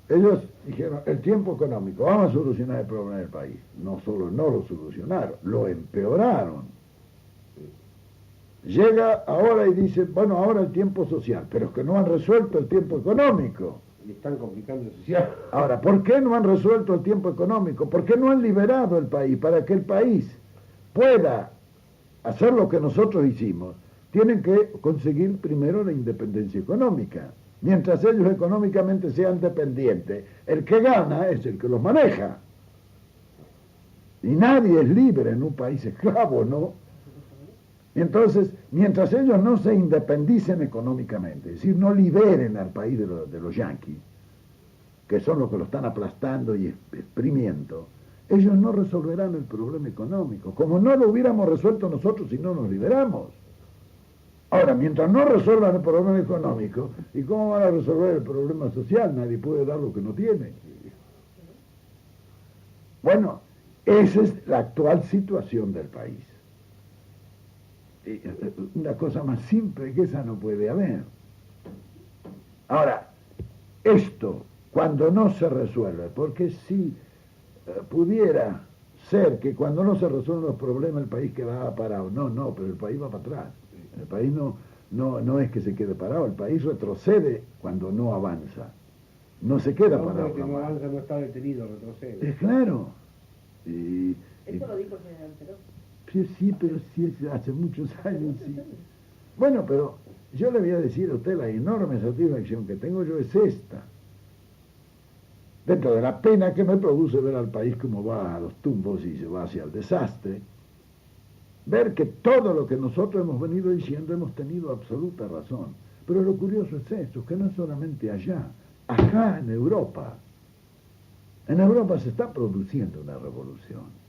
S2: ellos dijeron, el tiempo económico, vamos a solucionar el problema del país. No solo no lo solucionaron, lo empeoraron. Llega ahora y dice, bueno, ahora el tiempo social, pero es que no han resuelto el tiempo económico.
S3: Y están complicando el social.
S2: Ahora, ¿por qué no han resuelto el tiempo económico? ¿Por qué no han liberado el país? Para que el país pueda hacer lo que nosotros hicimos, tienen que conseguir primero la independencia económica. Mientras ellos económicamente sean dependientes, el que gana es el que los maneja. Y nadie es libre en un país esclavo, ¿no? Y entonces, mientras ellos no se independicen económicamente, es decir, no liberen al país de los yanquis, que son los que lo están aplastando y exprimiendo, ellos no resolverán el problema económico, como no lo hubiéramos resuelto nosotros si no nos liberamos. Ahora, mientras no resuelvan el problema económico, ¿y cómo van a resolver el problema social? Nadie puede dar lo que no tiene. Bueno, esa es la actual situación del país. Una cosa más simple que esa no puede haber. Ahora, esto, cuando no se resuelve, porque si pudiera ser que cuando no se resuelven los problemas el país queda parado, no, pero el país va para atrás. El país no es que se quede parado, el país retrocede cuando no avanza. No se queda parado.
S3: Que no avanza, no está detenido, retrocede.
S2: Claro.
S4: Eso lo dijo el general Perón.
S2: Sí, pero sí, hace muchos años, sí. Bueno, pero yo le voy a decir a usted, la enorme satisfacción que tengo yo es esta. Dentro de la pena que me produce ver al país como va a los tumbos y se va hacia el desastre, ver que todo lo que nosotros hemos venido diciendo hemos tenido absoluta razón. Pero lo curioso es esto, que no es solamente allá, acá en Europa. En Europa se está produciendo una revolución.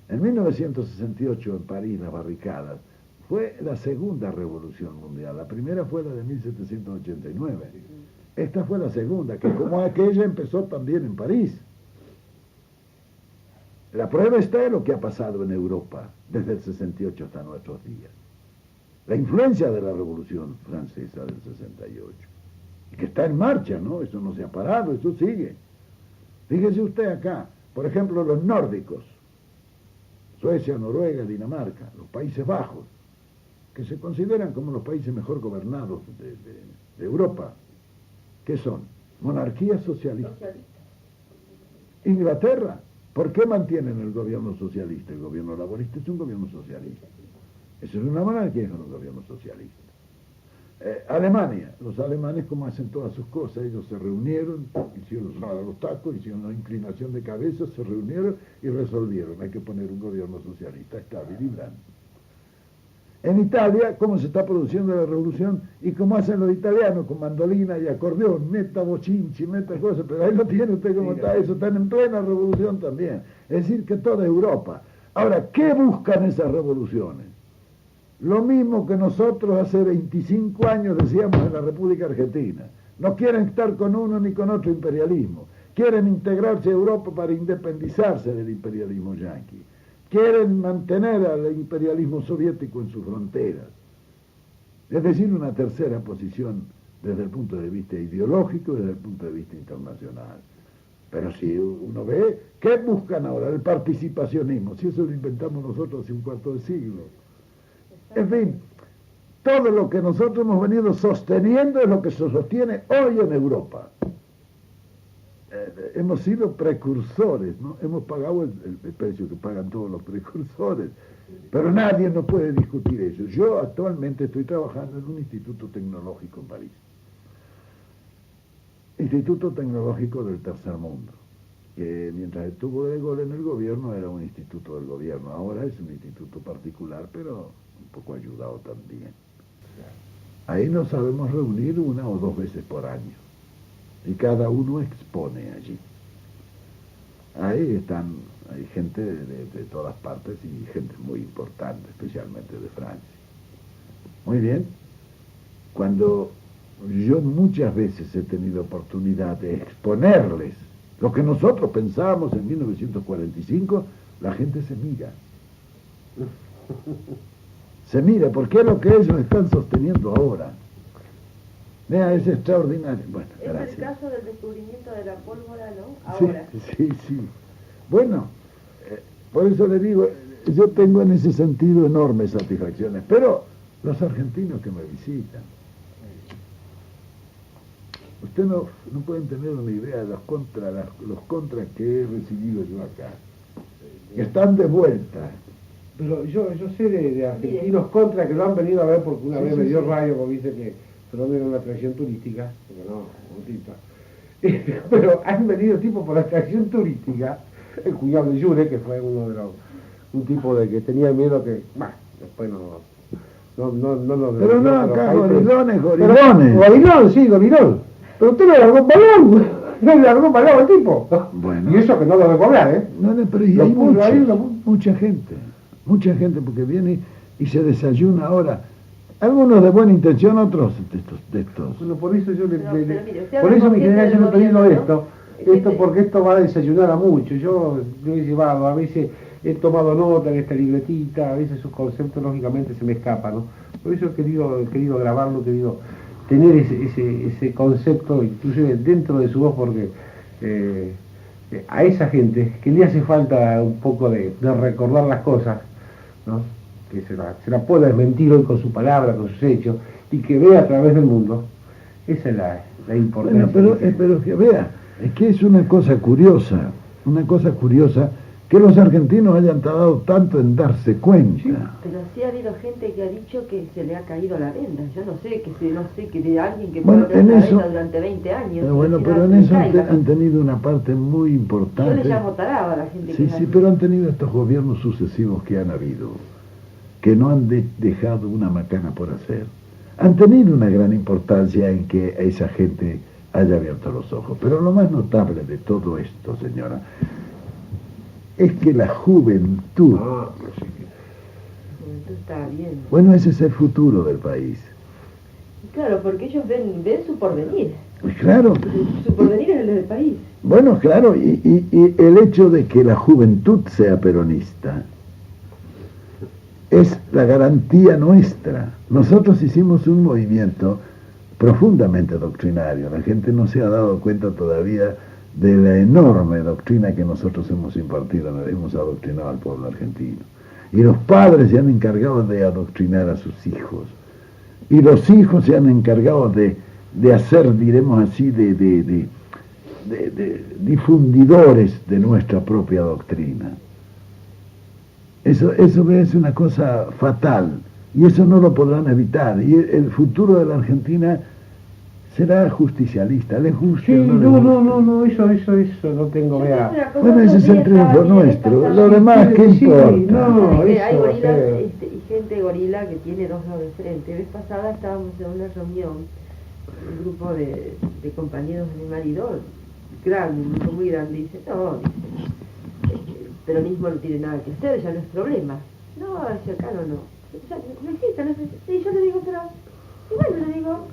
S2: En 1968 en París, las barricadas, fue la segunda revolución mundial. La primera fue la de 1789. Esta fue la segunda, que como aquella empezó también en París. La prueba está en lo que ha pasado en Europa desde el 68 hasta nuestros días. La influencia de la Revolución Francesa del 68. Y que está en marcha, ¿no? Eso no se ha parado, eso sigue. Fíjese usted acá, por ejemplo, los nórdicos. Suecia, Noruega, Dinamarca, los Países Bajos. que se consideran como los países mejor gobernados de Europa. ¿Qué son? Monarquías socialistas. Inglaterra, ¿por qué mantienen el gobierno socialista? El gobierno laborista es un gobierno socialista. Eso es una monarquía, es un gobierno socialista. Alemania, los alemanes como hacen todas sus cosas, ellos se reunieron, hicieron los tacos, hicieron una inclinación de cabeza, se reunieron y resolvieron, hay que poner un gobierno socialista estable y librante. En Italia, ¿cómo se está produciendo la revolución? Y cómo hacen los italianos, con mandolina y acordeón, meta bochinchi, meta cosas, pero ahí lo tiene usted como está, eso están en plena revolución también. Es decir, que toda Europa. Ahora, ¿qué buscan esas revoluciones? Lo mismo que nosotros hace 25 años decíamos en la República Argentina. No quieren estar con uno ni con otro imperialismo. Quieren integrarse a Europa para independizarse del imperialismo yanqui. Quieren mantener al imperialismo soviético en sus fronteras. Es decir, una tercera posición desde el punto de vista ideológico y desde el punto de vista internacional. Pero si uno ve, ¿qué buscan ahora? El participacionismo. Si eso lo inventamos nosotros hace un cuarto de siglo. En fin, todo lo que nosotros hemos venido sosteniendo es lo que se sostiene hoy en Europa. Hemos sido precursores, ¿no? Hemos pagado el precio que pagan todos los precursores, pero nadie nos puede discutir eso. Yo actualmente estoy trabajando en un instituto tecnológico en París. Instituto Tecnológico del Tercer Mundo, que mientras estuvo De Gaulle en el gobierno era un instituto del gobierno, ahora es un instituto particular, pero un poco ayudado también. Ahí nos sabemos reunir 1 o 2 veces por año y cada uno expone allí. Ahí hay gente de todas partes y gente muy importante, especialmente de Francia. Muy bien. Cuando yo muchas veces he tenido oportunidad de exponerles lo que nosotros pensábamos en 1945, la gente se mira. Se mira, porque es lo que ellos están sosteniendo ahora. Vea, es extraordinario. Bueno, gracias.
S4: Es el caso del descubrimiento de la pólvora, ¿no? Ahora.
S2: Sí. Bueno, por eso le digo, yo tengo en ese sentido enormes satisfacciones, pero los argentinos que me visitan, usted no pueden tener una idea de los contras que he recibido yo acá, que están de vuelta.
S3: Pero yo sé de argentinos contra que lo han venido a ver porque una vez me dio rayo, porque dice que pero no era una atracción turística, pero han venido tipo por atracción turística, el cuñado de Jure, que fue un tipo de que tenía miedo que, después no
S2: pero no acá, gorilones.
S3: Gorilón, sí, gorilón. Pero usted le largó un balón, no le largó un balón al tipo.
S2: Bueno.
S3: Y eso que no lo debo hablar, ¿eh?
S2: No, pero y hay mucha gente, porque viene y se desayuna ahora. Algunos de buena intención, otros de estos.
S3: Bueno, por eso yo
S4: mire,
S3: por eso mi general yo le he pedido
S4: gobierno,
S3: esto porque esto va a desayunar a mucho. Yo he llevado, a veces he tomado nota en esta libretita, a veces sus conceptos lógicamente se me escapan, ¿no? Por eso he querido grabarlo, he querido tener ese concepto, inclusive dentro de su voz, porque a esa gente que le hace falta un poco de recordar las cosas, ¿no? Que se la pueda desmentir hoy con su palabra, con sus hechos, y que vea a través del mundo. Esa es la importancia.
S2: Bueno, pero que vea, es que es una cosa curiosa que los argentinos hayan tardado tanto en darse cuenta.
S4: Sí, pero sí ha habido gente que ha dicho que se le ha caído la venda. Yo no sé que de alguien que pueda tener la venda durante 20 años.
S2: Pero en eso han tenido una parte muy importante.
S4: Yo le llamo tarado a la gente que
S2: Sí, pero han tenido estos gobiernos sucesivos que han habido, que no han dejado una macana por hacer. Han tenido una gran importancia en que esa gente haya abierto los ojos. Pero lo más notable de todo esto, señora, es que la juventud...
S4: La juventud está bien.
S2: Bueno, ese es el futuro del país.
S4: Claro, porque ellos ven su porvenir.
S2: Claro.
S4: Su porvenir es el del país.
S2: Bueno, claro, y el hecho de que la juventud sea peronista es la garantía nuestra. Nosotros hicimos un movimiento profundamente doctrinario. La gente no se ha dado cuenta todavía de la enorme doctrina que nosotros hemos impartido, hemos adoctrinado al pueblo argentino. Y los padres se han encargado de adoctrinar a sus hijos. Y los hijos se han encargado de hacer, diremos así, de difundidores de nuestra propia doctrina. Eso es una cosa fatal, y eso no lo podrán evitar. Y el futuro de la Argentina será justicialista, ¿les gusta?
S3: Sí, no, eso no tengo vea.
S2: Bueno, ese es el triunfo nuestro, lo demás, ¿qué importa?
S3: No,
S4: hay
S3: eso,
S4: gorilas
S3: pero-
S4: y gente gorila que tiene dos lados de frente. La vez pasada estábamos en una reunión, un grupo de compañeros de mi marido, grande, un grupo muy grande, y dice, no, dice, el peronismo no tiene nada que hacer, ya no es problema. No, hacia acá no. Ya no existe, no existe. Y yo le digo, pero, y bueno, le digo,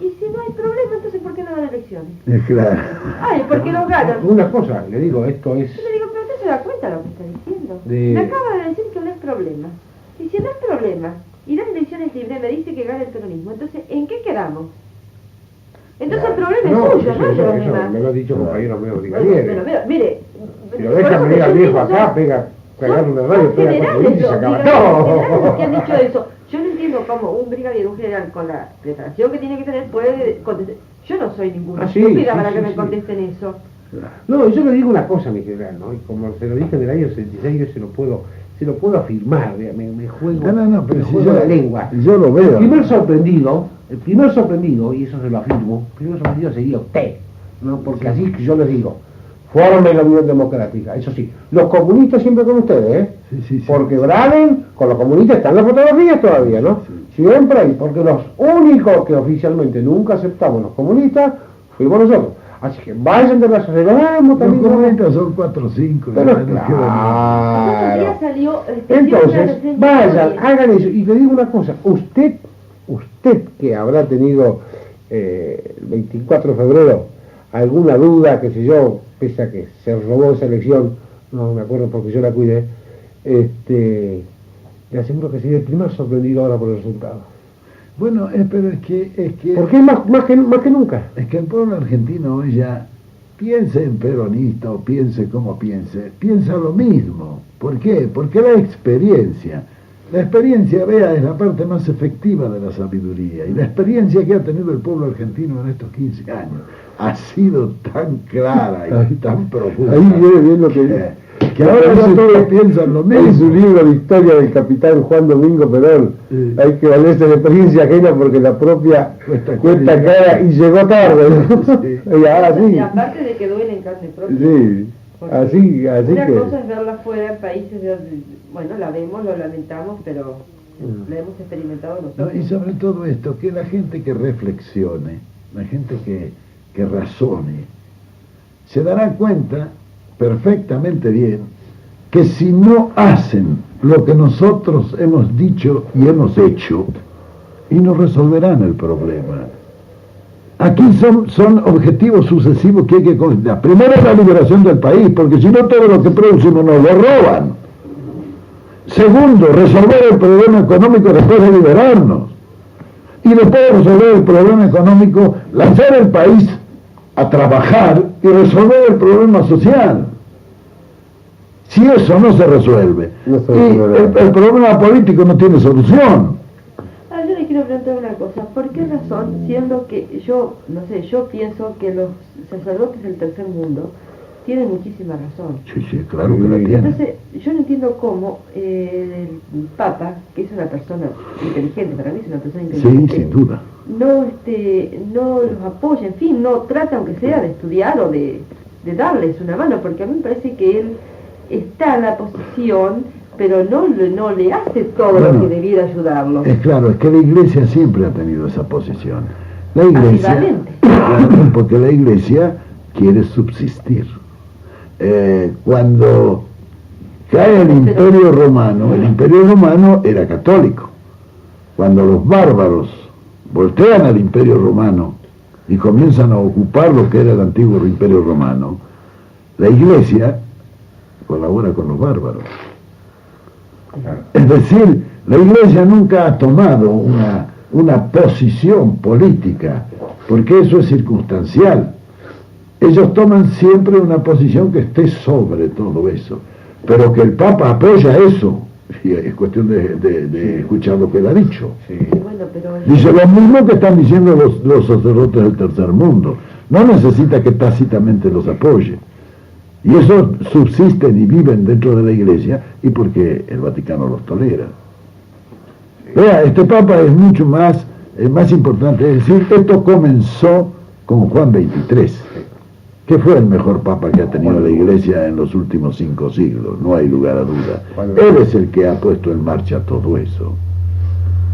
S4: y si no hay problema, entonces ¿por qué no dan elecciones?
S2: Es claro.
S4: Ay, ¿por qué no ganan?
S3: Una cosa, le digo, esto es...
S4: Yo le digo, pero usted se da cuenta de lo que está diciendo.
S3: De-
S4: Me acaba de decir que no es problema. Y si no es problema, y las elecciones libres me dice que gana el peronismo, entonces, ¿en qué quedamos? Entonces el problema es suyo, no es de los demás.
S3: me lo ha dicho compañero mío, diga
S4: Bueno,
S3: bien.
S4: pero mire,
S3: Si lo dejan venir al viejo acá, pegar una radio,
S4: son
S3: pega cuatro veces y se
S4: generales
S3: acaba.
S4: los que han dicho eso. Yo no entiendo cómo un brigadier, un general con la preparación que tiene que tener puede contestar. Yo no soy ninguna
S3: Sí,
S4: estúpida
S3: sí,
S4: para
S3: sí,
S4: que me
S3: sí.
S4: contesten eso.
S3: No, yo le digo una cosa, mi general, ¿no? Y como se lo dije en el año 66, yo se lo puedo afirmar, vea, me juego,
S2: No, pero
S3: me
S2: si
S3: juego
S2: yo-
S3: la lengua.
S2: yo lo veo.
S3: El primer sorprendido, y eso se lo afirmo, el primer sorprendido sería usted, ¿no? Porque así que yo les digo, formen la Unión Democrática, eso sí, los comunistas siempre con ustedes, ¿eh?
S2: Sí.
S3: Porque Braden, con los comunistas están las fotografías todavía, ¿no? Siempre ahí, porque los únicos que oficialmente nunca aceptamos los comunistas fuimos nosotros. Así que vayan de la sociedad,
S2: Los
S3: también.
S2: comunistas son 4 o 5.
S3: Pero
S4: El otro día
S3: claro.
S4: salió,
S3: Entonces, vayan, hagan eso. Y te digo una cosa, usted que habrá tenido el 24 de febrero alguna duda, qué sé yo, pese a que se robó esa elección, no me acuerdo porque yo la cuidé, le aseguro que sería el primer sorprendido ahora por el resultado.
S2: Bueno, pero es que
S3: Porque es más que nunca.
S2: es que el pueblo argentino hoy ya piense en peronista o piense como piense, piensa lo mismo. ¿Por qué? Porque la experiencia, vea, es la parte más efectiva de la sabiduría. Y la experiencia que ha tenido el pueblo argentino en estos 15 años ha sido tan clara y tan profunda.
S3: Ahí viene bien lo que
S2: que ahora ya todos piensan lo
S3: En su
S2: mismo.
S3: libro de historia del capitán Juan Domingo Perón,
S2: Sí.
S3: hay que valerse de experiencia ajena porque la propia cuesta cara y llegó tarde, ¿no?
S2: Sí.
S3: Y ahora sí.
S4: Y aparte de que duele en carne propia.
S3: Sí,
S4: Porque
S3: así
S4: una
S3: que...
S4: cosa es verla fuera en países donde, bueno, la vemos, lo lamentamos, pero la hemos experimentado
S2: No,
S4: nosotros.
S2: y sobre todo esto, que la gente que reflexione, la gente que razone, se dará cuenta perfectamente bien que si no hacen lo que nosotros hemos dicho y hemos hecho, y no resolverán el problema. Aquí son objetivos sucesivos que hay que considerar. Primero la liberación del país, porque si no todo lo que producimos nos lo roban. Segundo, resolver el problema económico después de liberarnos. Y después de resolver el problema económico, lanzar el país a trabajar y resolver el problema social. Si eso no se resuelve,
S3: No se
S2: y
S3: resuelve.
S2: el problema político no tiene solución.
S4: Ahora yo le quiero preguntar una cosa, ¿por qué razón, siendo que yo, no sé, yo pienso que los sacerdotes del tercer mundo tienen muchísima razón?
S2: Sí, claro que la tiene.
S4: Entonces, yo no entiendo cómo el Papa, que es una persona inteligente, para mí es una persona
S2: Sí,
S4: inteligente,
S2: sin duda.
S4: no los apoya, en fin, no trata aunque sea de estudiar o de darles una mano, porque a mí me parece que él está en la posición, pero no le hace todo
S2: Bueno,
S4: lo que debiera ayudarlo.
S2: Es claro, es que la Iglesia siempre ha tenido esa posición. La Iglesia,
S4: Ambivalente.
S2: claro, porque la Iglesia quiere subsistir. Cuando cae el Imperio Romano era católico. Cuando los bárbaros voltean al Imperio Romano y comienzan a ocupar lo que era el antiguo Imperio Romano, la Iglesia colabora con los bárbaros. Es decir, la Iglesia nunca ha tomado una posición política, porque eso es circunstancial. Ellos toman siempre una posición que esté sobre todo eso, pero que el Papa apoya eso, Y es cuestión de escuchar lo que él ha dicho.
S3: Sí.
S4: Sí, bueno, pero
S2: Dice lo mismo que están diciendo los sacerdotes del tercer mundo. No necesita que tácitamente los apoye. Y eso subsisten y viven dentro de la Iglesia y porque el Vaticano los tolera. Vea, este Papa es mucho más importante. Es decir, esto comenzó con Juan XXIII, que fue el mejor Papa que ha tenido la Iglesia en los últimos 5 siglos, no hay lugar a duda. Él es el que ha puesto en marcha todo eso.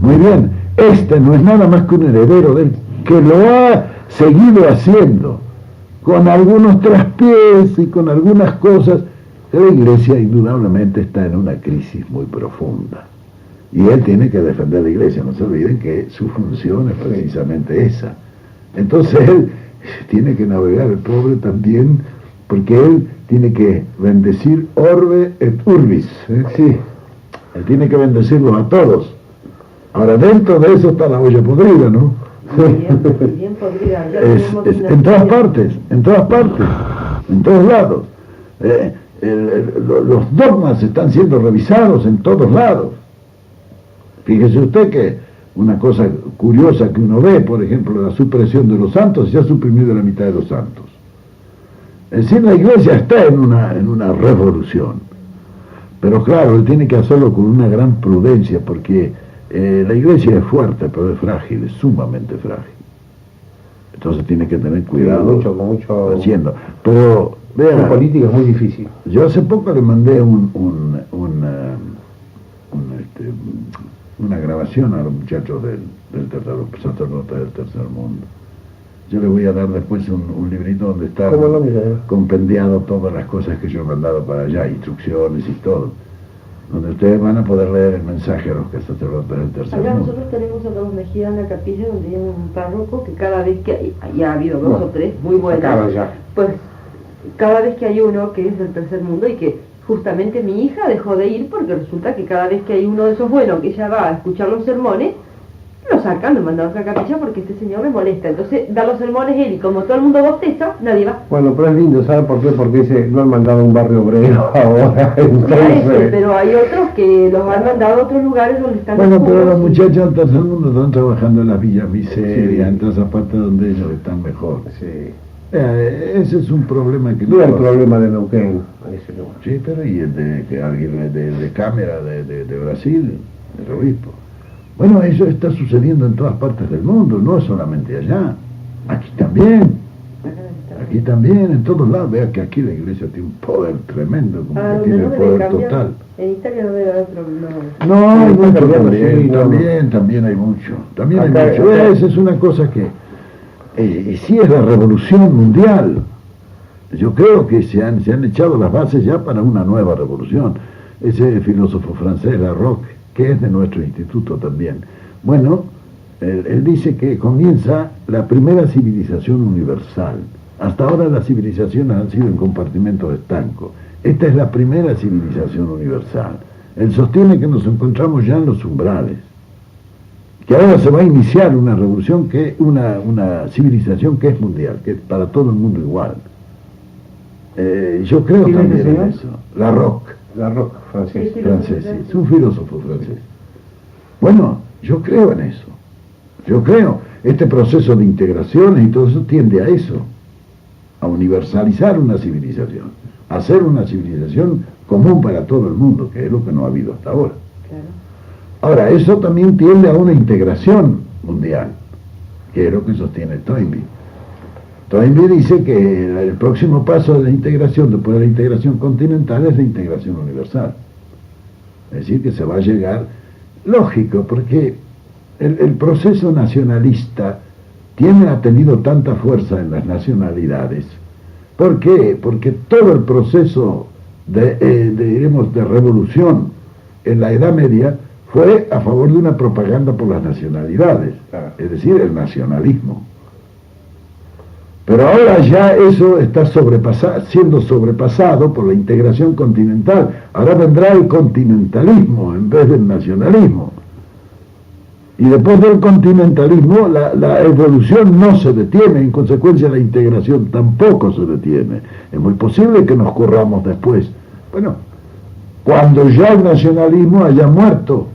S2: Muy bien, este no es nada más que un heredero de él, que lo ha seguido haciendo, con algunos traspiés y con algunas cosas. La Iglesia indudablemente está en una crisis muy profunda. Y él tiene que defender la Iglesia, no se olviden que su función es precisamente esa. Entonces él tiene que navegar, el pobre también, porque él tiene que bendecir orbe et urbis. Sí, él tiene que bendecirlos a todos. Ahora, dentro de eso está la olla podrida, ¿no?
S4: bien podrida. Ya tenemos una
S2: En todas
S4: historia.
S2: partes, en todos lados. Los dogmas están siendo revisados en todos lados. Fíjese usted que una cosa curiosa que uno ve, por ejemplo, la supresión de los santos, se ha suprimido la mitad de los santos. Es decir, la Iglesia está en una revolución. Pero claro, él tiene que hacerlo con una gran prudencia, porque la Iglesia es fuerte, pero es frágil, es sumamente frágil. Entonces tiene que tener cuidado
S3: Con mucho
S2: haciendo. Pero, vea,
S3: en política es muy difícil.
S2: yo hace poco le mandé una grabación a los muchachos los sacerdotes del tercer mundo. Yo le voy a dar después un librito donde está
S3: ¿Cómo no, mira?
S2: compendiado todas las cosas que yo he mandado para allá, instrucciones y todo, donde ustedes van a poder leer el mensaje a los sacerdotes del tercer
S4: Acá
S2: mundo.
S4: nosotros tenemos a Don Mejía en la capilla donde hay un párroco que cada vez que ya ha habido 2 o 3 muy buenos,
S3: acaba ya.
S4: pues cada vez que hay uno que es del tercer mundo y que justamente mi hija dejó de ir porque resulta que cada vez que hay uno de esos buenos que ella va a escuchar los sermones, lo sacan, lo mandan a otra capilla porque este señor le molesta. Entonces da los sermones él y como todo el mundo bosteza, nadie va.
S3: Bueno, pero es lindo, ¿sabe por qué? Porque lo han mandado a un barrio obrero ahora. Entonces,
S4: Pero hay otros que los han mandado a otros lugares donde están
S2: Bueno, pero
S4: oscuros
S2: los
S4: y-
S2: muchachos del tercer mundo están trabajando en las villas miserias,
S3: Sí.
S2: en todas esas partes donde ellos están mejor.
S3: sí.
S2: Ese es un problema que
S3: No es el
S2: no...
S3: problema de Neuquén, a ese lugar.
S2: Sí, pero y el de Cámara de Brasil, el obispo. Bueno, eso está sucediendo en todas partes del mundo, no es solamente allá. Aquí también, en todos lados. Vea que aquí la Iglesia tiene un poder tremendo, como que
S4: Donde
S2: tiene
S4: no
S2: el
S4: debe
S2: poder
S4: cambiar.
S2: total.
S4: En Italia no debe haber problema.
S2: No, hay
S3: está
S2: mucho
S3: cambiando,
S2: también,
S3: sí, no,
S2: también hay mucho. También hay
S3: Acá-
S2: mucho.
S3: acá-
S2: Esa es una cosa que sí es la revolución mundial. Yo creo que se han echado las bases ya para una nueva revolución. Ese filósofo francés, Larroque, que es de nuestro instituto también. Bueno, él dice que comienza la primera civilización universal. Hasta ahora las civilizaciones han sido en compartimentos estancos. Esta es la primera civilización universal. Él sostiene que nos encontramos ya en los umbrales, que ahora se va a iniciar una revolución, una civilización que es mundial, que es para todo el mundo igual. Yo creo
S3: ¿Quién es
S2: también
S3: ese
S2: en
S3: señor?
S2: eso. Larroque,
S3: La roca francesa.
S4: Sí.
S2: francés, sí, es un filósofo francés. Bueno, yo creo en eso. Yo creo. Este proceso de integraciones y todo eso tiende a eso, a universalizar una civilización, a hacer una civilización común para todo el mundo, que es lo que no ha habido hasta ahora.
S4: Claro.
S2: Ahora, eso también tiende a una integración mundial, que es lo que sostiene Toynbee. Toynbee dice que el próximo paso de la integración, después de la integración continental, es la integración universal. Es decir, que se va a llegar, lógico, porque el proceso nacionalista ha tenido tanta fuerza en las nacionalidades. ¿Por qué? Porque todo el proceso de revolución en la Edad Media fue a favor de una propaganda por las nacionalidades,
S3: Claro.
S2: es decir, el nacionalismo. Pero ahora ya eso está siendo sobrepasado por la integración continental. Ahora vendrá el continentalismo en vez del nacionalismo. Y después del continentalismo la evolución no se detiene, en consecuencia la integración tampoco se detiene. Es muy posible que nos corramos después. Bueno, cuando ya el nacionalismo haya muerto.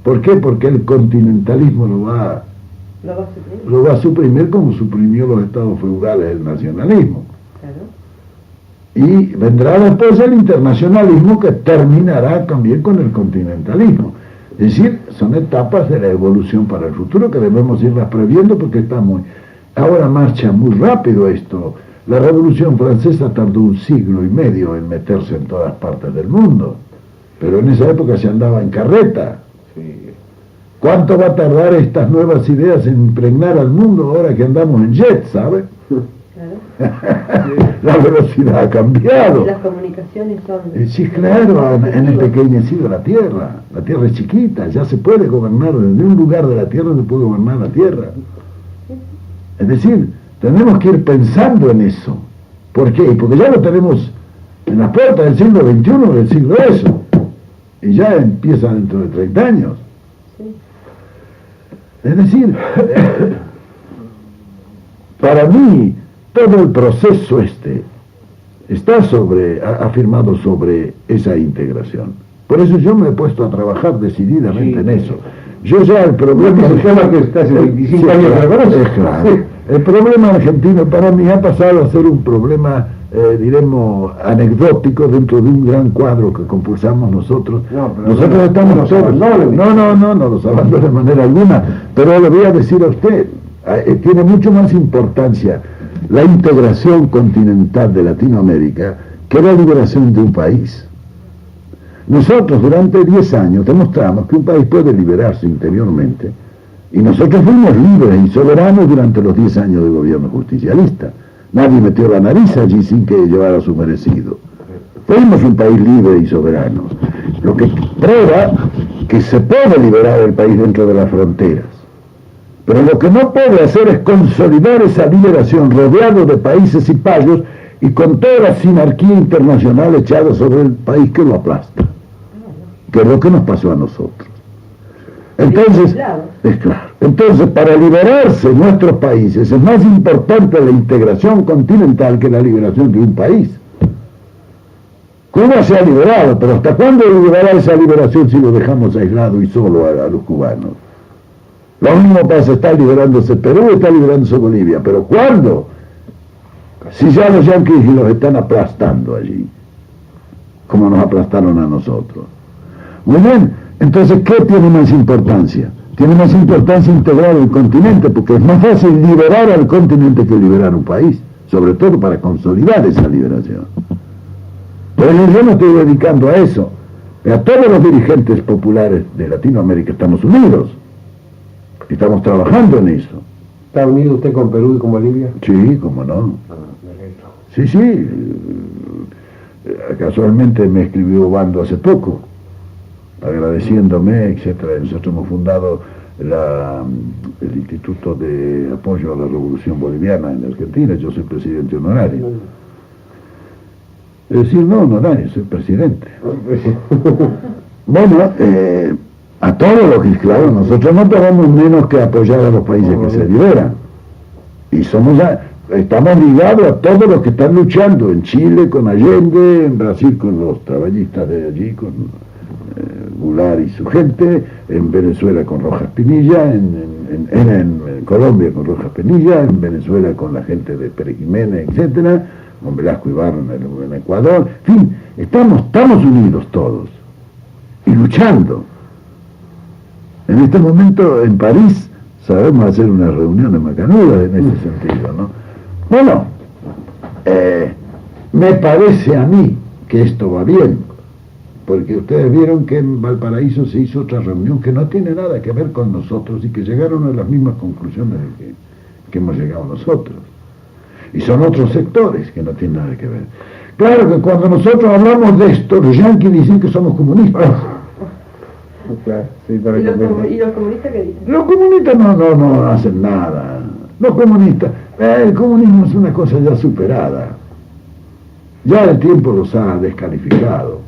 S2: ¿Por qué? Porque el continentalismo lo va a suprimir como suprimió los estados feudales el nacionalismo.
S4: Claro.
S2: Y vendrá después el internacionalismo, que terminará también con el continentalismo. Es decir, son etapas de la evolución para el futuro que debemos irlas previendo, porque ahora marcha muy rápido esto. La Revolución Francesa tardó 1 siglo y medio en meterse en todas partes del mundo, pero en esa época se andaba en carreta. ¿Cuánto va a tardar estas nuevas ideas en impregnar al mundo ahora que andamos en jet, ¿sabe?
S4: Claro.
S2: La velocidad ha cambiado.
S4: Y las comunicaciones son...
S2: Sí, claro, han empequeñecido la Tierra. La Tierra es chiquita, ya se puede gobernar, desde un lugar de la Tierra se puede gobernar la Tierra. Es decir, tenemos que ir pensando en eso. ¿Por qué? Porque ya lo tenemos en las puertas del siglo XXI, del siglo eso. Y ya empieza dentro de 30 años.
S4: Sí.
S2: Es decir, para mí, todo el proceso está afirmado sobre esa integración. Por eso yo me he puesto a trabajar decididamente en eso. Yo ya el problema...
S3: El tema que está hace 25 años que reconoce.
S2: Claro. El problema argentino para mí ha pasado a ser un problema, diremos, anecdótico dentro de un gran cuadro que compulsamos nosotros. Nosotros estamos todos... No los abandono de manera alguna, pero le voy a decir a usted, tiene mucho más importancia la integración continental de Latinoamérica que la liberación de un país. Nosotros durante 10 años demostramos que un país puede liberarse interiormente, y nosotros fuimos libres y soberanos durante los 10 años de gobierno justicialista. Nadie metió la nariz allí sin que llevara su merecido. Fuimos un país libre y soberano, lo que prueba que se puede liberar el país dentro de las fronteras. Pero lo que no puede hacer es consolidar esa liberación rodeado de países y payos y con toda la sinarquía internacional echada sobre el país que lo aplasta, que es lo que nos pasó a nosotros. Entonces, es claro. Entonces, para liberarse nuestros países es más importante la integración continental que la liberación de un país. Cuba se ha liberado, pero ¿hasta cuándo liberará esa liberación si lo dejamos aislado y solo a los cubanos? Lo mismo pasa, está liberándose Perú, está liberándose Bolivia, pero ¿cuándo? Si ya los yanquis los están aplastando allí, como nos aplastaron a nosotros. Muy bien, entonces, ¿qué tiene más importancia? Tiene más importancia integrar el continente, porque es más fácil liberar al continente que liberar un país, sobre todo para consolidar esa liberación. Pero yo me estoy dedicando a eso. A todos los dirigentes populares de Latinoamérica estamos unidos. Estamos trabajando en eso.
S3: ¿Está unido usted con Perú y con Bolivia?
S2: Sí, cómo no. Sí. Casualmente me escribió Bando hace poco, agradeciéndome, etcétera. Nosotros hemos fundado el Instituto de Apoyo a la Revolución Boliviana en Argentina. Yo soy presidente honorario. Es decir, no honorario, soy presidente. Bueno, a todo lo que es claro, nosotros no tenemos menos que apoyar a los países que se liberan. Y estamos ligados a todos los que están luchando, en Chile con Allende, en Brasil con los traballistas de allí, con Goulart y su gente, en Venezuela con Rojas Pinilla, en Colombia con Rojas Pinilla, en Venezuela con la gente de Pérez Jiménez, etcétera, con Velasco Ibarra en Ecuador. En fin, estamos unidos todos y luchando. En este momento en París sabemos hacer una reunión de macanudas en ese sentido, ¿no? Bueno, me parece a mí que esto va bien, porque ustedes vieron que en Valparaíso se hizo otra reunión que no tiene nada que ver con nosotros y que llegaron a las mismas conclusiones que hemos llegado nosotros. Y son otros sectores que no tienen nada que ver. Claro que cuando nosotros hablamos de esto, los yanquis dicen que somos comunistas.
S3: Claro, sí, para
S4: ¿Y los comunistas qué dicen?
S2: Los comunistas no hacen nada. Los comunistas, el comunismo es una cosa ya superada. Ya el tiempo los ha descalificado.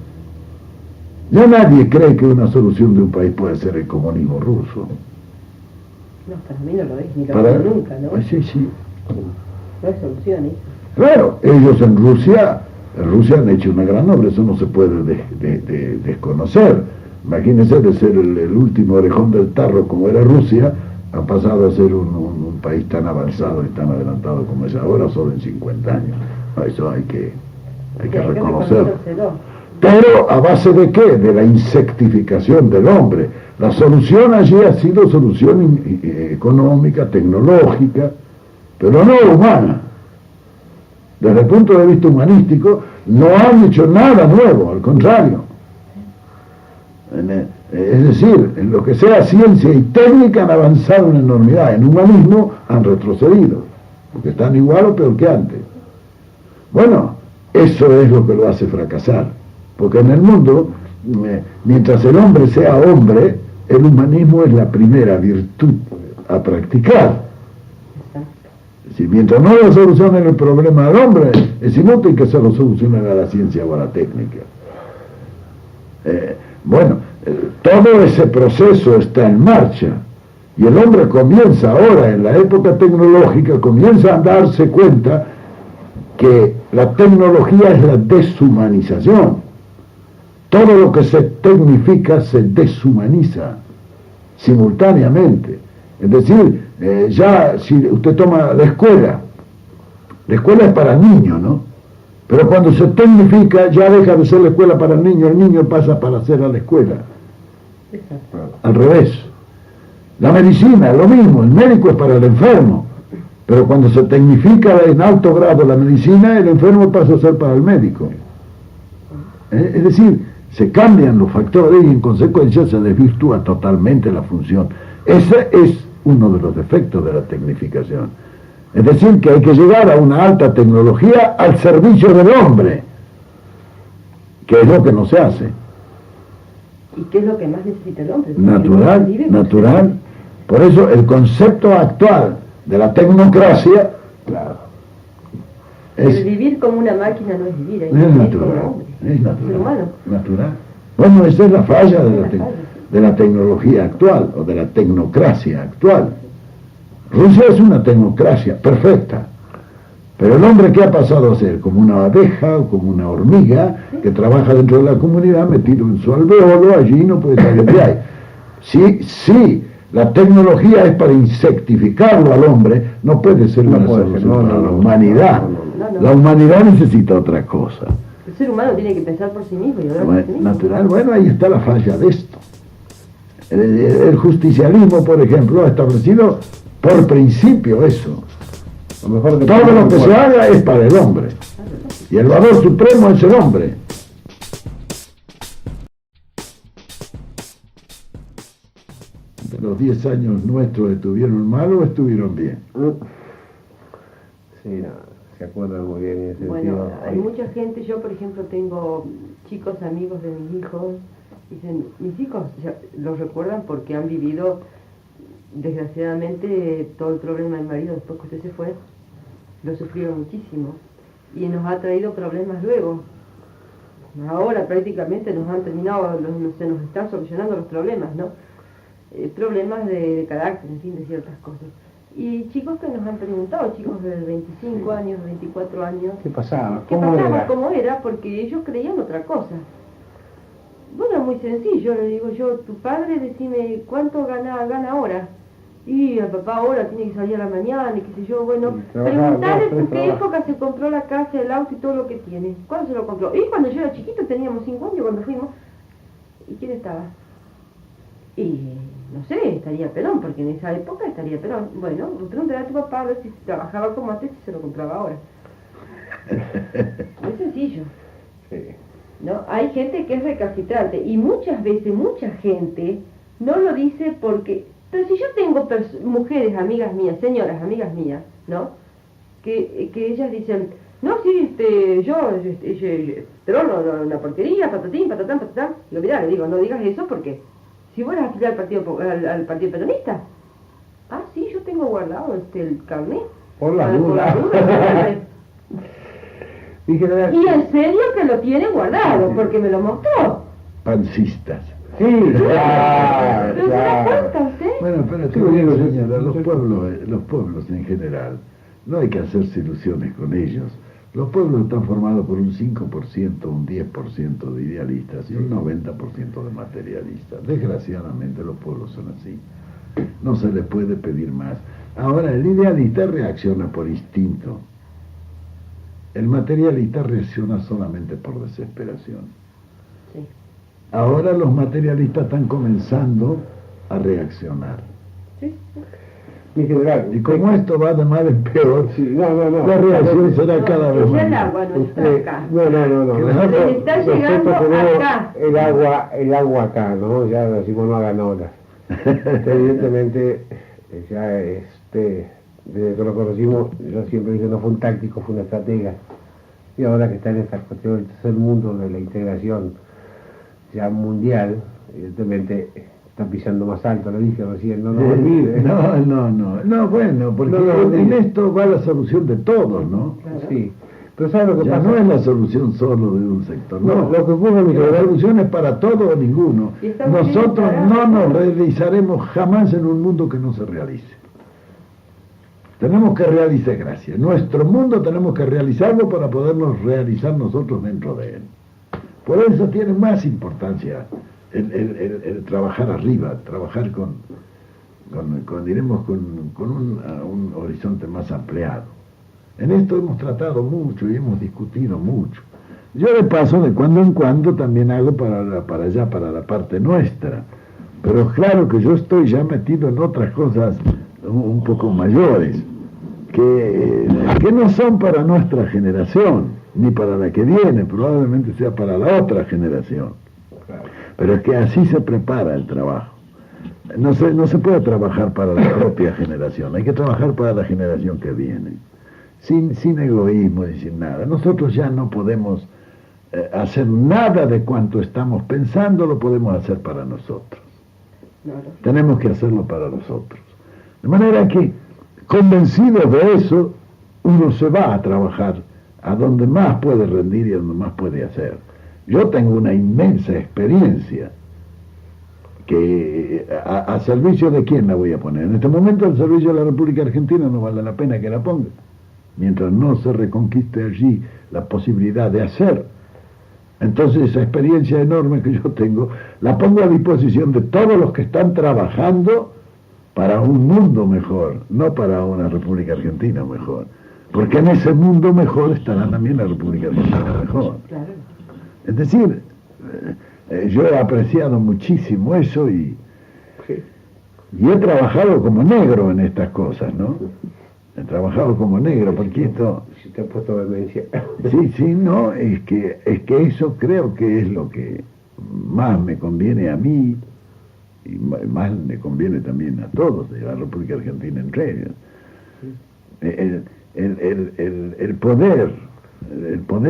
S2: Ya nadie cree que una solución de un país puede ser el comunismo ruso.
S4: No, para mí no lo es, ni lo es nunca, ¿no?
S2: Sí.
S4: No hay solución, ¿eh?
S2: Claro, ellos en Rusia En Rusia han hecho una gran obra, eso no se puede desconocer. Imagínense, de ser el último orejón del tarro como era Rusia, ha pasado a ser un país tan avanzado y tan adelantado como es ahora, solo en 50 años. Eso hay que reconocerlo. Pero ¿a base de qué? De la insectificación del hombre. La solución allí ha sido solución económica, tecnológica, pero no humana. Desde el punto de vista humanístico, no han hecho nada nuevo, al contrario. Es decir, en lo que sea ciencia y técnica han avanzado una enormidad. En humanismo han retrocedido, porque están igual o peor que antes. Bueno, eso es lo que lo hace fracasar. Porque en el mundo, mientras el hombre sea hombre, el humanismo es la primera virtud a practicar. Si mientras no lo solucionen el problema del hombre, es inútil que se lo solucionen a la ciencia o a la técnica. Todo ese proceso está en marcha y el hombre comienza ahora, en la época tecnológica, comienza a darse cuenta que la tecnología es la deshumanización. Todo lo que se tecnifica se deshumaniza simultáneamente. Es decir, ya si usted toma la escuela es para niños, ¿no? Pero cuando se tecnifica ya deja de ser la escuela para el niño pasa para ser a la escuela. Al revés. La medicina es lo mismo, el médico es para el enfermo, pero cuando se tecnifica en alto grado la medicina, el enfermo pasa a ser para el médico. Es decir, se cambian los factores y en consecuencia se desvirtúa totalmente la función. Ese es uno de los defectos de la tecnificación. Es decir, que hay que llegar a una alta tecnología al servicio del hombre, que es lo que no se hace.
S4: ¿Y qué es lo que más necesita el hombre?
S2: Natural. Por eso el concepto actual de la tecnocracia, claro,
S4: es vivir como una máquina, no es vivir,
S2: es natural. Es natural. Bueno, esa es la falla de la tecnología actual, o de la tecnocracia actual. Rusia es una tecnocracia perfecta, pero el hombre, ¿qué ha pasado a ser? Como una abeja o como una hormiga que trabaja dentro de la comunidad metido en su alveolo, allí no puede salir de ahí. Sí, la tecnología es para insectificarlo al hombre, no puede ser una solución para la humanidad. La humanidad necesita otra cosa.
S4: El ser humano tiene que pensar por sí mismo y hablar por sí mismo.
S2: Natural, bueno, ahí está la falla de esto. El justicialismo, por ejemplo, ha establecido por principio eso. Todo lo que se haga es para el hombre. Y el valor supremo es el hombre. De los 10 años nuestros, ¿estuvieron mal o estuvieron bien?
S1: Sí, se acuerdan muy bien en ese
S4: Bueno,
S1: sentido.
S4: hay mucha gente, yo por ejemplo tengo chicos amigos de mis hijos, dicen, mis hijos los recuerdan porque han vivido desgraciadamente todo el problema del marido después que usted se fue, lo sufrieron muchísimo y nos ha traído problemas luego. Ahora prácticamente nos han terminado, se nos están solucionando los problemas, ¿no? Problemas de carácter, en fin, de ciertas cosas. Y chicos que nos han preguntado, chicos de 25 años, 24 años,
S3: ¿Qué pasaba?
S4: ¿Cómo era? Porque ellos creían otra cosa. Bueno, muy sencillo, le digo yo, tu padre, decime cuánto gana ahora. Y el papá ahora tiene que salir a la mañana y qué sé yo, bueno, preguntarle en qué época se compró la casa, el auto y todo lo que tiene. ¿Cuándo se lo compró? Y cuando yo era chiquito, teníamos 5 años cuando fuimos. ¿Y quién estaba? Y no sé, estaría Perón, porque en esa época estaría Perón. Bueno, pregúntale a tu papá a ver si trabajaba como antes y se lo compraba ahora. Muy sencillo.
S1: Sí.
S4: ¿No? Hay gente que es recalcitrante y muchas veces mucha gente no lo dice porque... Pero si yo tengo mujeres amigas mías, señoras amigas mías, ¿no? Que ellas dicen, no, sí, pero no, una porquería, patatín, patatán, patatán. Digo, mirá, le digo, no digas eso porque si vos vas a afiliar al partido peronista, sí, yo tengo guardado el carnet.
S3: Por la duda.
S4: Y en serio que lo tiene guardado, porque me lo mostró.
S2: Pancistas.
S3: Sí,
S4: ¿Pero se da cuenta usted?
S2: Bueno, pero te voy a señalar, los pueblos en general, no hay que hacerse ilusiones con ellos. Los pueblos están formados por un 5%, un 10% de idealistas y un 90% de materialistas. Desgraciadamente los pueblos son así. No se les puede pedir más. Ahora, el idealista reacciona por instinto. El materialista reacciona solamente por desesperación.
S4: Sí.
S2: Ahora los materialistas están comenzando a reaccionar.
S4: Sí.
S3: Mi general,
S2: Y como esto va de mal en peor,
S3: sí, no.
S2: la reacción será cada vez
S4: Ya el
S2: más.
S4: agua no está acá.
S3: No.
S2: Claro.
S4: Se está llegando
S3: Nosotros tenemos
S4: acá.
S3: el agua acá, ¿no? Ya decimos no hagan olas. Evidentemente, ya desde que lo conocimos, yo siempre dije no fue un táctico, fue una estratega. Y ahora que está en esta cuestión del tercer mundo, de la integración ya mundial, evidentemente está pisando más alto, lo dije recién, no nos olvide.
S2: No, bueno, porque
S3: No,
S2: en esto va la solución de todos, ¿no?
S4: Claro.
S3: Sí, pero ¿sabes lo que
S2: Ya
S3: pasa?
S2: no es la solución solo de un sector,
S3: No,
S2: no.
S3: lo que ocurre, mi
S2: La
S3: general,
S2: solución es para todo o ninguno.
S4: Y estamos bien
S2: Nosotros no
S4: instalados.
S2: nos realizaremos jamás en un mundo que no se realice. Tenemos que realizar, gracias. Nuestro mundo tenemos que realizarlo para podernos realizar nosotros dentro de él. Por eso tiene más importancia el trabajar arriba, trabajar con un horizonte más ampliado. En esto hemos tratado mucho y hemos discutido mucho. Yo de paso, de cuando en cuando, también hago para allá, para la parte nuestra. Pero claro que yo estoy ya metido en otras cosas un poco mayores, que no son para nuestra generación, ni para la que viene, probablemente sea para la otra generación. Pero es que así se prepara el trabajo. No se puede trabajar para la propia generación, hay que trabajar para la generación que viene, sin egoísmo y sin nada. Nosotros ya no podemos hacer nada de cuanto estamos pensando, lo podemos hacer para nosotros. Tenemos que hacerlo para nosotros. De manera que, convencido de eso, uno se va a trabajar a donde más puede rendir y a donde más puede hacer. Yo tengo una inmensa experiencia que a servicio de quién la voy a poner. En este momento al servicio de la República Argentina no vale la pena que la ponga, mientras no se reconquiste allí la posibilidad de hacer. Entonces esa experiencia enorme que yo tengo la pongo a disposición de todos los que están trabajando para un mundo mejor, no para una República Argentina mejor, porque en ese mundo mejor estará también la República Argentina mejor.
S4: Claro.
S2: Es decir, yo he apreciado muchísimo eso y he trabajado como negro en estas cosas, ¿no? He trabajado como negro, porque esto...
S3: Si te has puesto demencia.
S2: Sí, no, es que eso creo que es lo que más me conviene a mí y más le conviene también a todos de la República Argentina entre ellos. El poder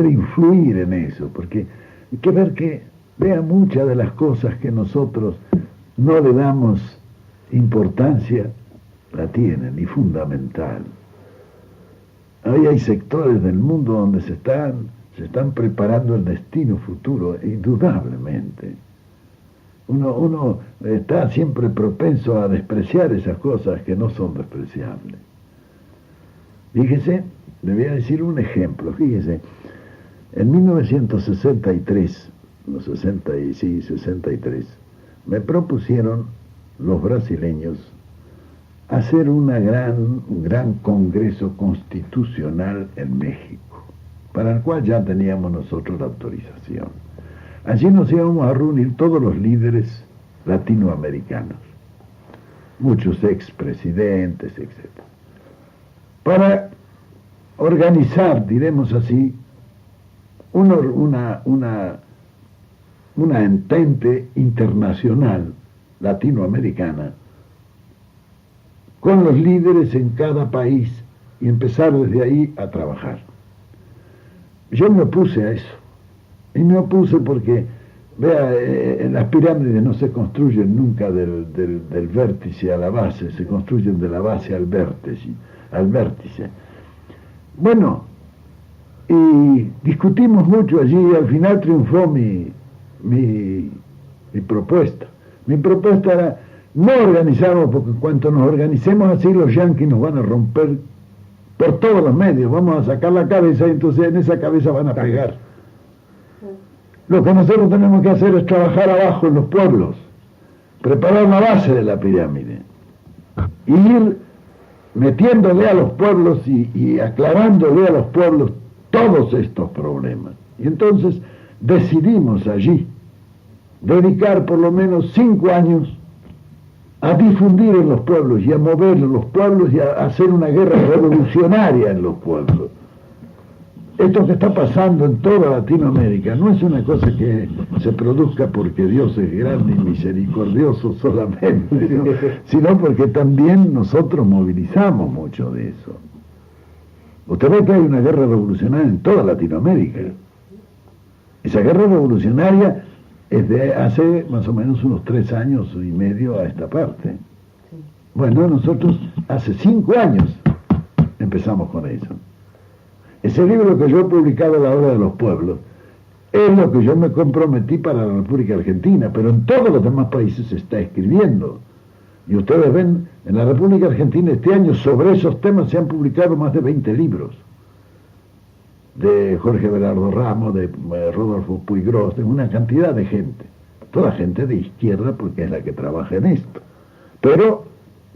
S2: influir en eso, porque hay que ver que vea muchas de las cosas que nosotros no le damos importancia, la tienen, y fundamental. Hoy hay sectores del mundo donde se están preparando el destino futuro, indudablemente. Uno está siempre propenso a despreciar esas cosas que no son despreciables. Fíjese, le voy a decir un ejemplo, fíjese, en 1963, 63, me propusieron los brasileños hacer un gran congreso constitucional en México, para el cual ya teníamos nosotros la autorización. Allí nos íbamos a reunir todos los líderes latinoamericanos, muchos expresidentes, etc., para organizar, diremos así, una entente internacional latinoamericana con los líderes en cada país y empezar desde ahí a trabajar. Yo me opuse a eso, y me opuse porque, vea, las pirámides no se construyen nunca del vértice a la base, se construyen de la base al vértice. Bueno, y discutimos mucho allí y al final triunfó mi propuesta. Mi propuesta era: no organizamos, porque en cuanto nos organicemos así, los yanquis nos van a romper por todos los medios. Vamos a sacar la cabeza y entonces en esa cabeza van a pegar. Lo que nosotros tenemos que hacer es trabajar abajo en los pueblos, preparar la base de la pirámide, y ir metiéndole a los pueblos y aclarándole a los pueblos todos estos problemas. Y entonces decidimos allí dedicar por lo menos 5 años a difundir en los pueblos y a mover en los pueblos y a hacer una guerra revolucionaria en los pueblos. Esto que está pasando en toda Latinoamérica no es una cosa que se produzca porque Dios es grande y misericordioso solamente, ¿no? Sino porque también nosotros movilizamos mucho de eso. Usted ve que hay una guerra revolucionaria en toda Latinoamérica. Esa guerra revolucionaria es de hace más o menos unos 3 años y medio a esta parte. Bueno, nosotros hace 5 años empezamos con eso. Ese libro que yo he publicado, La Hora de los Pueblos, es lo que yo me comprometí para la República Argentina, pero en todos los demás países se está escribiendo. Y ustedes ven, en la República Argentina este año sobre esos temas se han publicado más de 20 libros. De Jorge Berardo Ramos, de Rodolfo Puigros, de una cantidad de gente. Toda gente de izquierda porque es la que trabaja en esto. Pero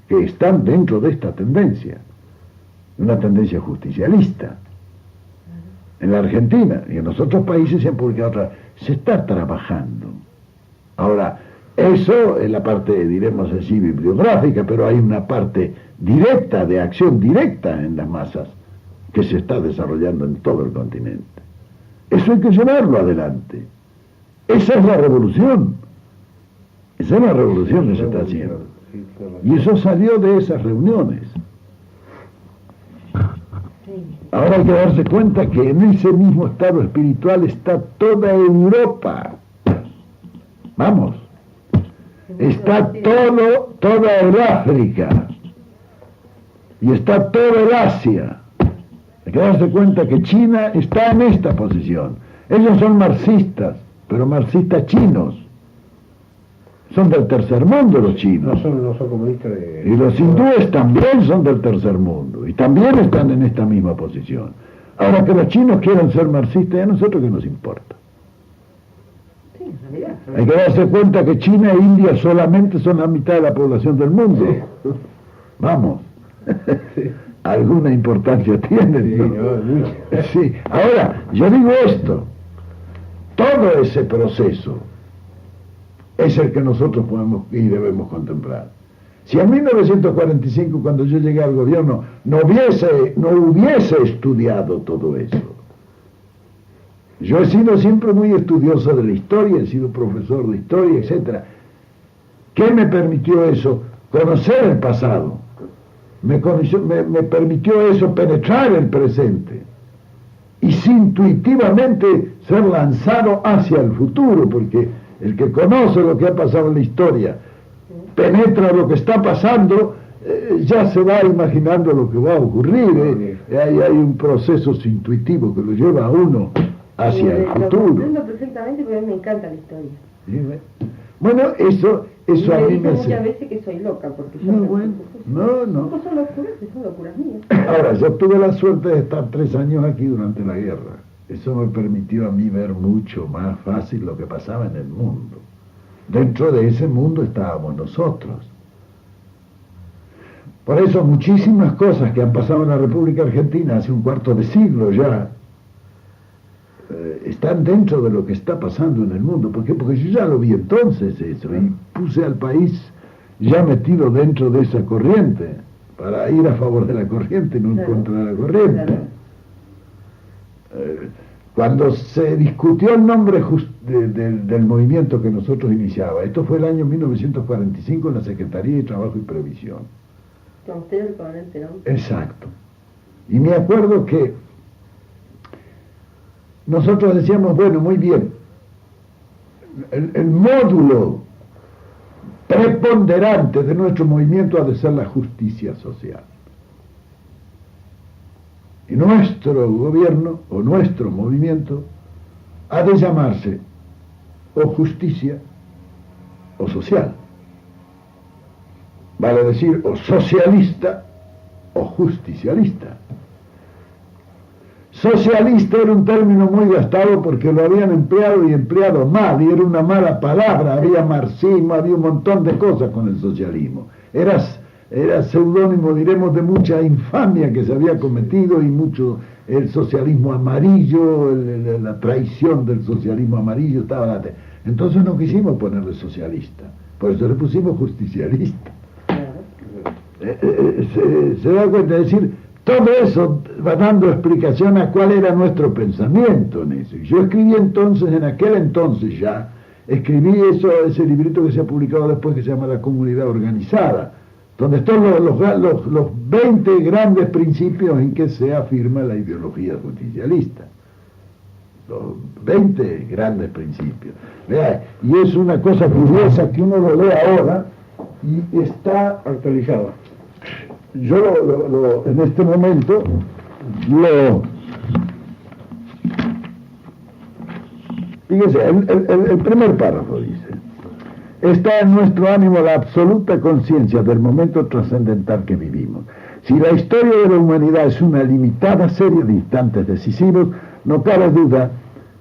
S2: que están dentro de esta tendencia. Una tendencia justicialista. En la Argentina y en los otros países se han publicado otras. Se está trabajando. Ahora, eso es la parte, diremos así, bibliográfica, pero hay una parte directa, de acción directa en las masas, que se está desarrollando en todo el continente. Eso hay que llevarlo adelante. Esa es la revolución. Esa es la revolución que se está haciendo. Y eso salió de esas reuniones. Ahora hay que darse cuenta que en ese mismo estado espiritual está toda Europa. Vamos. Está toda el África. Y está todo el Asia. Hay que darse cuenta que China está en esta posición. Ellos son marxistas, pero marxistas chinos. Son del tercer mundo los chinos.
S3: No son comunistas de...
S2: Y los hindúes también son del tercer mundo. Y también están en esta misma posición. Ahora que los chinos quieran ser marxistas, a nosotros qué nos importa.
S4: Sí, en realidad.
S2: Hay que darse cuenta que China e India solamente son la mitad de la población del mundo. Vamos. Alguna importancia tienen, ¿no? Sí. Ahora, yo digo esto. Todo ese proceso es el que nosotros podemos y debemos contemplar. Si en 1945, cuando yo llegué al gobierno, no hubiese estudiado todo eso. Yo he sido siempre muy estudioso de la historia, he sido profesor de historia, etc. ¿Qué me permitió eso? Conocer el pasado. Me permitió eso penetrar el presente. Y intuitivamente ser lanzado hacia el futuro, porque el que conoce lo que ha pasado en la historia, penetra lo que está pasando, ya se va imaginando lo que va a ocurrir. Hay un proceso intuitivo que lo lleva a uno hacia el futuro.
S4: Lo comprendo perfectamente porque a mí me encanta la historia.
S2: Bueno, eso a mí me hace...
S4: muchas veces que soy loca, porque yo...
S2: No, bueno, no.
S4: No son locuras mías.
S2: Ahora, yo tuve la suerte de estar 3 años aquí durante la guerra. Eso me permitió a mí ver mucho más fácil lo que pasaba en el mundo. Dentro de ese mundo estábamos nosotros. Por eso muchísimas cosas que han pasado en la República Argentina hace un cuarto de siglo ya, están dentro de lo que está pasando en el mundo. ¿Por qué? Porque yo ya lo vi entonces eso, y puse al país ya metido dentro de esa corriente, para ir a favor de la corriente, no en contra de la corriente. Cuando se discutió el nombre del movimiento que nosotros iniciaba, esto fue el año 1945 en la Secretaría de Trabajo y Previsión.
S4: Con usted el coronel Perón.
S2: Exacto. Y me acuerdo que nosotros decíamos, bueno, muy bien, el módulo preponderante de nuestro movimiento ha de ser la justicia social. Y nuestro gobierno o nuestro movimiento ha de llamarse o justicia o social. Vale decir, o socialista o justicialista. Socialista era un término muy gastado porque lo habían empleado y empleado mal, y era una mala palabra, había marxismo, había un montón de cosas con el socialismo. Era seudónimo, diremos, de mucha infamia que se había cometido y mucho el socialismo amarillo, la traición del socialismo amarillo estaba latente. Entonces no quisimos ponerle socialista, por eso le pusimos justicialista. Se da cuenta, es decir, todo eso va dando explicación a cuál era nuestro pensamiento en eso. Y yo escribí entonces, en aquel entonces ya, escribí ese librito que se ha publicado después que se llama La Comunidad Organizada, donde están los 20 grandes principios en que se afirma la ideología justicialista. Los 20 grandes principios. Vea, y es una cosa curiosa que uno lo lee ahora y está
S3: Actualizado.
S2: Yo en este momento fíjese, el primer párrafo dice: está en nuestro ánimo la absoluta conciencia del momento trascendental que vivimos. Si la historia de la humanidad es una limitada serie de instantes decisivos, no cabe duda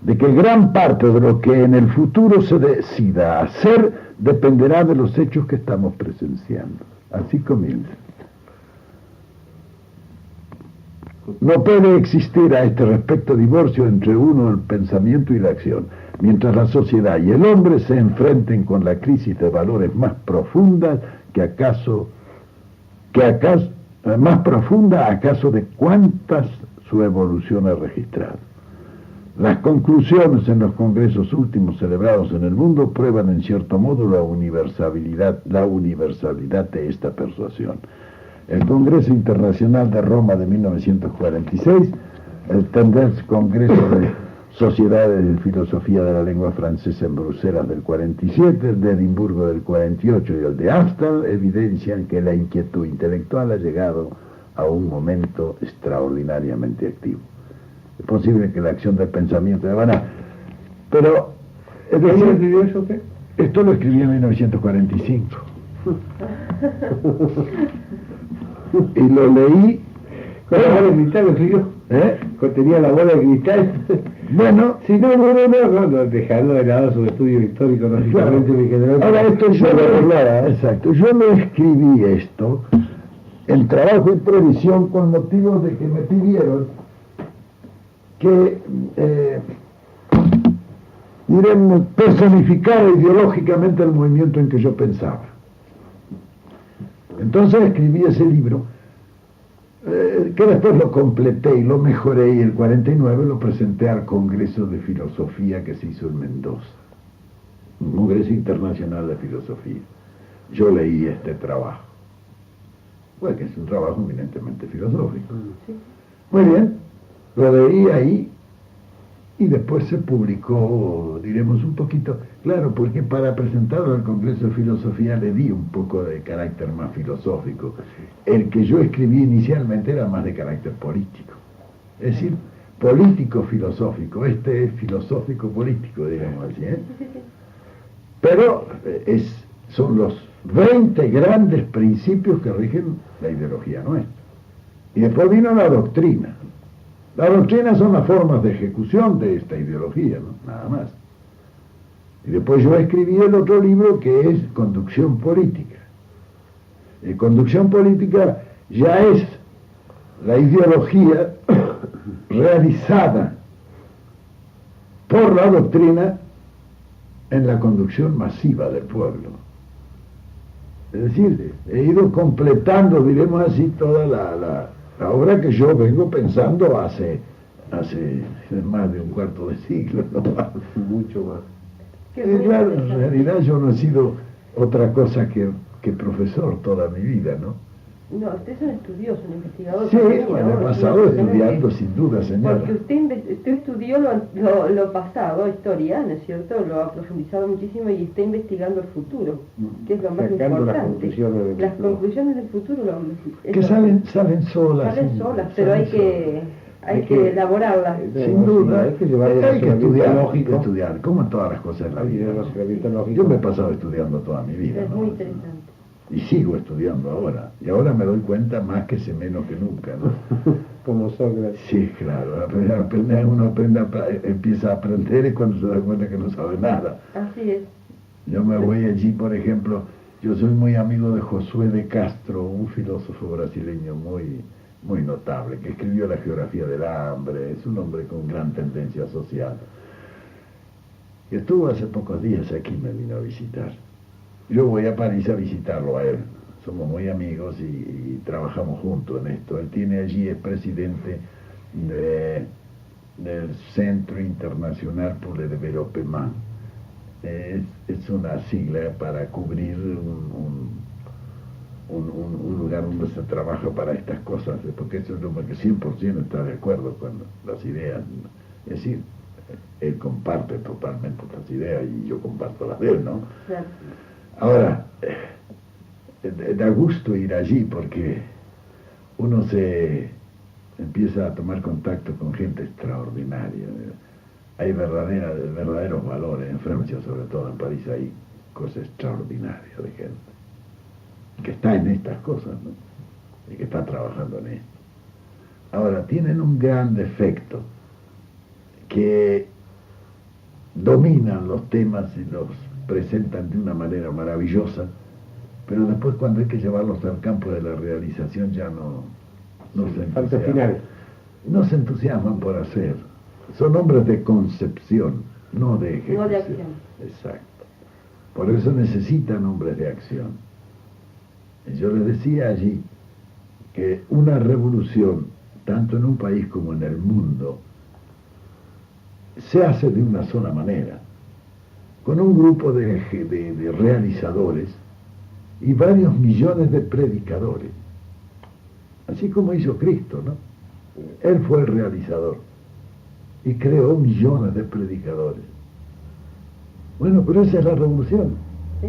S2: de que gran parte de lo que en el futuro se decida hacer dependerá de los hechos que estamos presenciando. Así comienza. No puede existir a este respecto divorcio entre uno, el pensamiento y la acción, mientras la sociedad y el hombre se enfrenten con la crisis de valores más profunda más profunda acaso de cuántas su evolución ha registrado. Las conclusiones en los congresos últimos celebrados en el mundo prueban en cierto modo la universalidad de esta persuasión. El Congreso Internacional de Roma de 1946, el Tenders Congreso de Sociedades de Filosofía de la Lengua Francesa en Bruselas del 47, el de Edimburgo del 48 y el de Amsterdam evidencian que la inquietud intelectual ha llegado a un momento extraordinariamente activo. Es posible que la acción del pensamiento de Habana, pero es decir,
S3: ¿Quién escribió eso usted?
S2: Esto lo escribí en 1945 y lo leí
S3: con la bola de cristal, lo escribió. Tenía la bola de cristal.
S2: Bueno,
S3: si no, dejando de lado su estudio histórico, lógicamente me generó.
S2: Ahora esto exacto, yo lo escribí esto en trabajo y previsión con motivo de que me pidieron que diremos, personificara ideológicamente el movimiento en que yo pensaba. Entonces escribí ese libro, que después lo completé y lo mejoré, y el 49 lo presenté al Congreso de Filosofía que se hizo en Mendoza, un Congreso Internacional de Filosofía. Yo leí este trabajo, bueno, que es un trabajo eminentemente filosófico. Muy bien, lo leí ahí y después se publicó, diremos, un poquito, claro, porque para presentarlo al Congreso de Filosofía le di un poco de carácter más filosófico. El que yo escribí inicialmente era más de carácter político, es decir, político-filosófico. Este es filosófico-político, digamos así, ¿eh? Pero son los 20 grandes principios que rigen la ideología nuestra. Y después vino la doctrina. La doctrina son las formas de ejecución de esta ideología, ¿no? Nada más. Y después yo escribí el otro libro que es Conducción Política. Conducción Política ya es la ideología realizada por la doctrina en la conducción masiva del pueblo. Es decir, he ido completando, diremos así, toda la obra que yo vengo pensando hace más de un cuarto de siglo, ¿no?
S3: Mucho más.
S2: Claro, en realidad yo no he sido otra cosa que profesor toda mi vida, ¿no?
S4: No, usted es un estudioso, un investigador.
S2: Sí, bueno, he pasado estudiando, sin duda, señora.
S4: Porque usted estudió lo pasado, historia, ¿no es cierto? Lo ha profundizado muchísimo y está investigando el futuro, que es lo más importante. Las conclusiones del futuro
S2: que salen solas.
S4: Salen solas, pero hay que elaborarlas.
S2: Sin duda,
S3: hay que llevar
S2: hay que estudiar,
S3: lógico.
S2: Estudiar, como en todas las cosas de la vida, ¿no? Yo me he pasado estudiando toda mi vida,
S4: Es
S2: ¿no?
S4: muy interesante.
S2: Y sigo estudiando ahora. Y ahora me doy cuenta más que sé menos que nunca, ¿no?
S3: Como Sócrates.
S2: Sí, claro. Empieza a aprender y cuando se da cuenta que no sabe nada.
S4: Así es.
S2: Yo me voy allí, por ejemplo, yo soy muy amigo de Josué de Castro, un filósofo brasileño muy notable, que escribió La geografía del hambre, es un hombre con gran tendencia social. Y estuvo hace pocos días aquí, me vino a visitar. Yo voy a París a visitarlo a él. Somos muy amigos y trabajamos juntos en esto. Él tiene allí, es presidente del Centro Internacional pour le Développement. Es una sigla para cubrir un lugar donde se trabaja para estas cosas, porque eso es lo que 100% está de acuerdo con las ideas. Es decir, él comparte totalmente las ideas y yo comparto las de él, ¿no?
S4: Claro.
S2: Ahora, da gusto ir allí porque uno se empieza a tomar contacto con gente extraordinaria. Hay verdaderos valores en Francia, sobre todo en París, hay cosas extraordinarias de gente que está en estas cosas, ¿no? Y que está trabajando en esto. Ahora, tienen un gran defecto, que dominan los temas y los presentan de una manera maravillosa, pero después cuando hay que llevarlos al campo de la realización ya no se entusiasman. No se entusiasman por hacer. Son hombres de concepción, no de ejecución.
S4: No de acción.
S2: Exacto. Por eso necesitan hombres de acción. Y yo les decía allí que una revolución, tanto en un país como en el mundo, se hace de una sola manera, con un grupo de realizadores y varios millones de predicadores, así como hizo Cristo, ¿no? Él fue el realizador y creó millones de predicadores. Bueno, pero esa es la revolución.
S4: Sí.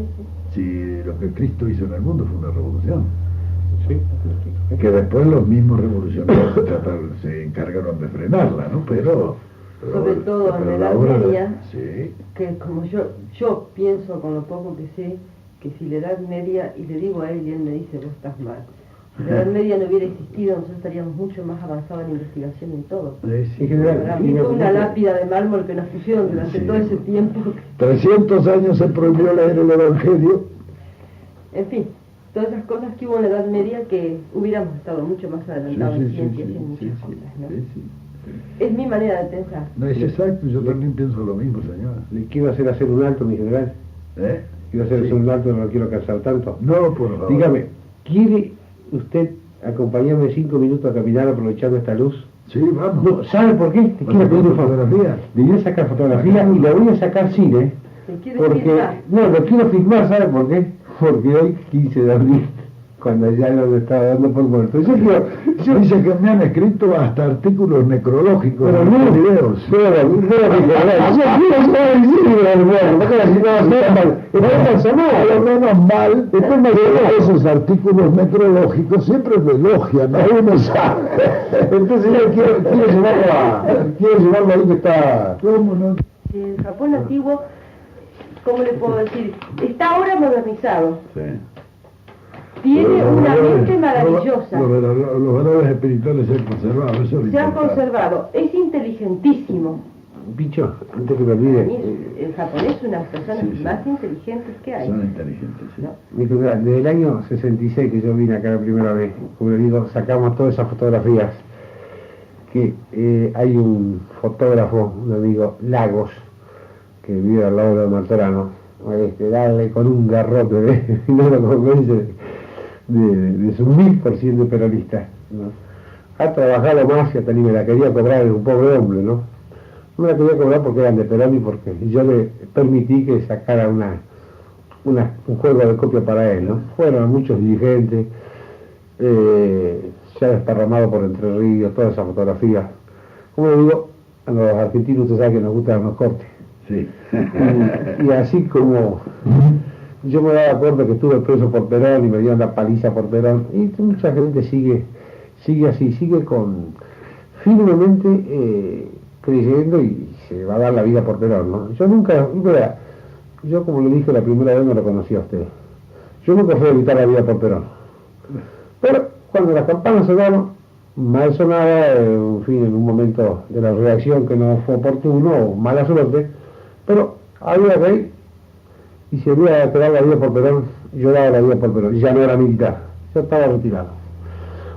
S2: Si lo que Cristo hizo en el mundo fue una revolución,
S3: Sí.
S2: que después los mismos revolucionarios se encargaron de frenarla, ¿no? Pero
S4: Sobre todo en la Edad
S2: obra
S4: Media,
S2: sí.
S4: que como yo pienso con lo poco que sé, que si la Edad Media, y le digo a él y él me dice, vos estás mal, si la Edad Media no hubiera existido, nosotros estaríamos mucho más avanzados en investigación en todo.
S2: Sí,
S3: En general,
S4: Para mí fue una lápida de mármol que nos pusieron durante
S2: Sí.
S4: todo ese tiempo.
S2: 300 años se prohibió leer el Evangelio.
S4: En fin, todas esas cosas que hubo en la Edad Media que hubiéramos estado mucho más adelantados en ciencias y en muchas cosas, ¿no?
S2: sí.
S4: Es mi manera de pensar.
S2: No es exacto, yo también pienso lo mismo, señora.
S3: Le quiero hacer un alto, mi general.
S2: ¿Eh?
S3: Quiero hacer
S2: Sí.
S3: un alto, no lo quiero cansar tanto.
S2: No, por favor.
S3: Dígame, ¿quiere usted acompañarme 5 minutos a caminar aprovechando esta luz?
S2: Sí, vamos.
S3: No, ¿sabe por qué? Te
S2: ¿Vas a
S3: quiero pedir un
S2: sacar
S3: favor.
S2: fotografía?
S3: Le voy a sacar fotografía y la voy a sacar cine.
S4: ¿Te quieres
S3: Porque,
S4: filmar?
S3: no, lo quiero filmar, ¿sabe por qué? Porque hoy, 15 de abril, cuando ya lo estaba dando por muerto. Yo
S2: Dice que me han escrito hasta artículos necrológicos,
S3: pero
S2: en
S3: no,
S2: los videos.
S3: yo quiero saber el cine, hermano, porque si no va a ser mal.
S2: A lo menos mal, después esos artículos necrológicos siempre me elogian, ¿no? Uno sabe.
S3: Entonces yo quiero llevarlo ahí que está.
S2: ¿Cómo no?
S4: El Japón antiguo, ¿cómo le puedo decir? Está ahora modernizado.
S2: Sí.
S4: Tiene
S2: Los
S4: una
S2: valores-
S4: mente maravillosa.
S2: Los valores espirituales se han conservado, eso es lo
S4: Se han
S2: importante.
S4: conservado. Es inteligentísimo.
S3: Bicho, antes que me
S4: Para mí
S3: olvide,
S4: el japonés es una de las personas
S2: Sí, sí.
S4: más inteligentes que hay.
S2: Son inteligentes, sí.
S4: ¿No?
S3: mi general, desde el año 66 que yo vine acá la primera vez, como le digo, sacamos todas esas fotografías. Que hay un fotógrafo, un amigo, Lagos, que vive al lado de Martorano, dale con un garrote no lo convence de su 1000% peronista, ¿no? Ha trabajado más y hasta ni me la quería cobrar, es un pobre hombre, ¿no? No me la quería cobrar porque eran de Perón y porque yo le permití que sacara un juego de copia para él, ¿no? Fueron muchos dirigentes, se ha desparramado por Entre Ríos, todas esas fotografías. Como le digo, a los argentinos usted sabe que nos gustan los cortes.
S2: Sí.
S3: Y así como yo me daba cuenta que estuve preso por Perón y me dieron la paliza por Perón, y mucha gente sigue así, sigue firmemente creyendo y se va a dar la vida por Perón, ¿no? Yo nunca, yo como le dije la primera vez no lo conocí a usted. Yo nunca fui a evitar la vida por Perón. Pero cuando las campanas sonaron, mal sonaba, en fin, en un momento de la reacción que no fue oportuno o mala suerte, pero había rey, y si había que dar la vida por Perón, yo daba la vida por Perón, ya no era militar, ya estaba retirado.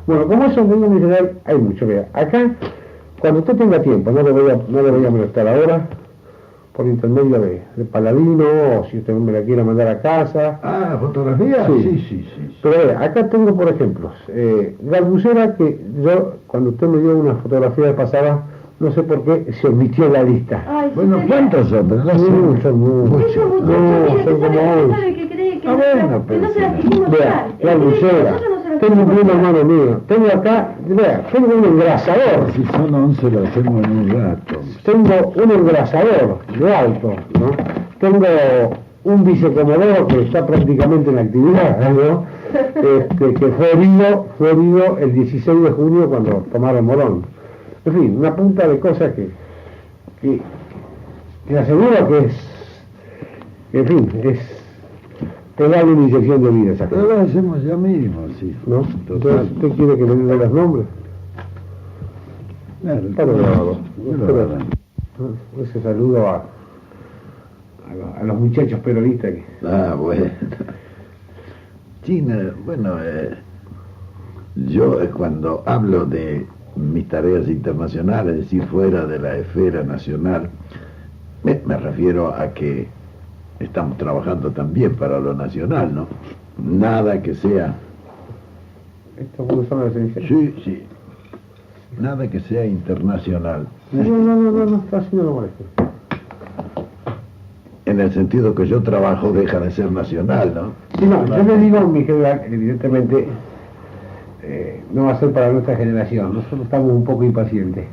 S3: Bueno, como eso en general hay mucho, vea. Acá, cuando usted tenga tiempo, no le voy a molestar ahora, por intermedio de Paladino, o si usted me la quiere mandar a casa.
S2: Ah, ¿fotografía? Sí.
S3: Pero vea, acá tengo, por ejemplo, Galbucera, que yo, cuando usted me dio una fotografía de pasada, no sé por qué se omitió la lista.
S4: Ay,
S2: Bueno,
S4: sí,
S2: ¿cuántos son? Pero no sé.
S3: Son muchos.
S4: Esos muchachos,
S3: No,
S4: mire,
S3: son
S4: que
S3: como
S4: sabe
S3: 11.
S4: que cree que,
S2: Bueno,
S4: que no se las
S2: pero
S4: quisimos
S3: Vea,
S4: dar.
S3: Galbucera,
S4: Nosotros no se las
S3: tengo un
S4: quisimos
S3: primo
S4: dar.
S3: hermano mío, tengo acá, vea, tengo un engrasador.
S2: Si son 11 lo hacemos en un rato.
S3: Tengo un engrasador de alto, ¿no? Tengo un vicecomodoro que está prácticamente en actividad, ¿no? Que fue herido el 16 de junio cuando tomaron Morón. En fin, una punta de cosas que le aseguro que es, en fin, es pegarle una inyección de vida esa
S2: Pero
S3: cosa,
S2: lo hacemos ya mismo, sí.
S3: ¿no? Entonces, ¿usted quiere que le dé los nombres?
S2: Claro,
S3: Está grabado.
S2: claro.
S3: Ese saludo a los muchachos peronistas que...
S2: Ah, bueno. China, bueno, yo cuando hablo de mis tareas internacionales, es decir, fuera de la esfera nacional, me refiero a que estamos trabajando también para lo nacional, ¿no? Nada que sea...
S3: Esto es una esencial.
S2: Sí. Nada que sea internacional.
S3: No, así no lo molesto.
S2: En el sentido que yo trabajo deja de ser nacional, ¿no?
S3: Sí, no, yo le digo, mi general, evidentemente, no va a ser para nuestra generación. Nosotros estamos un poco impacientes,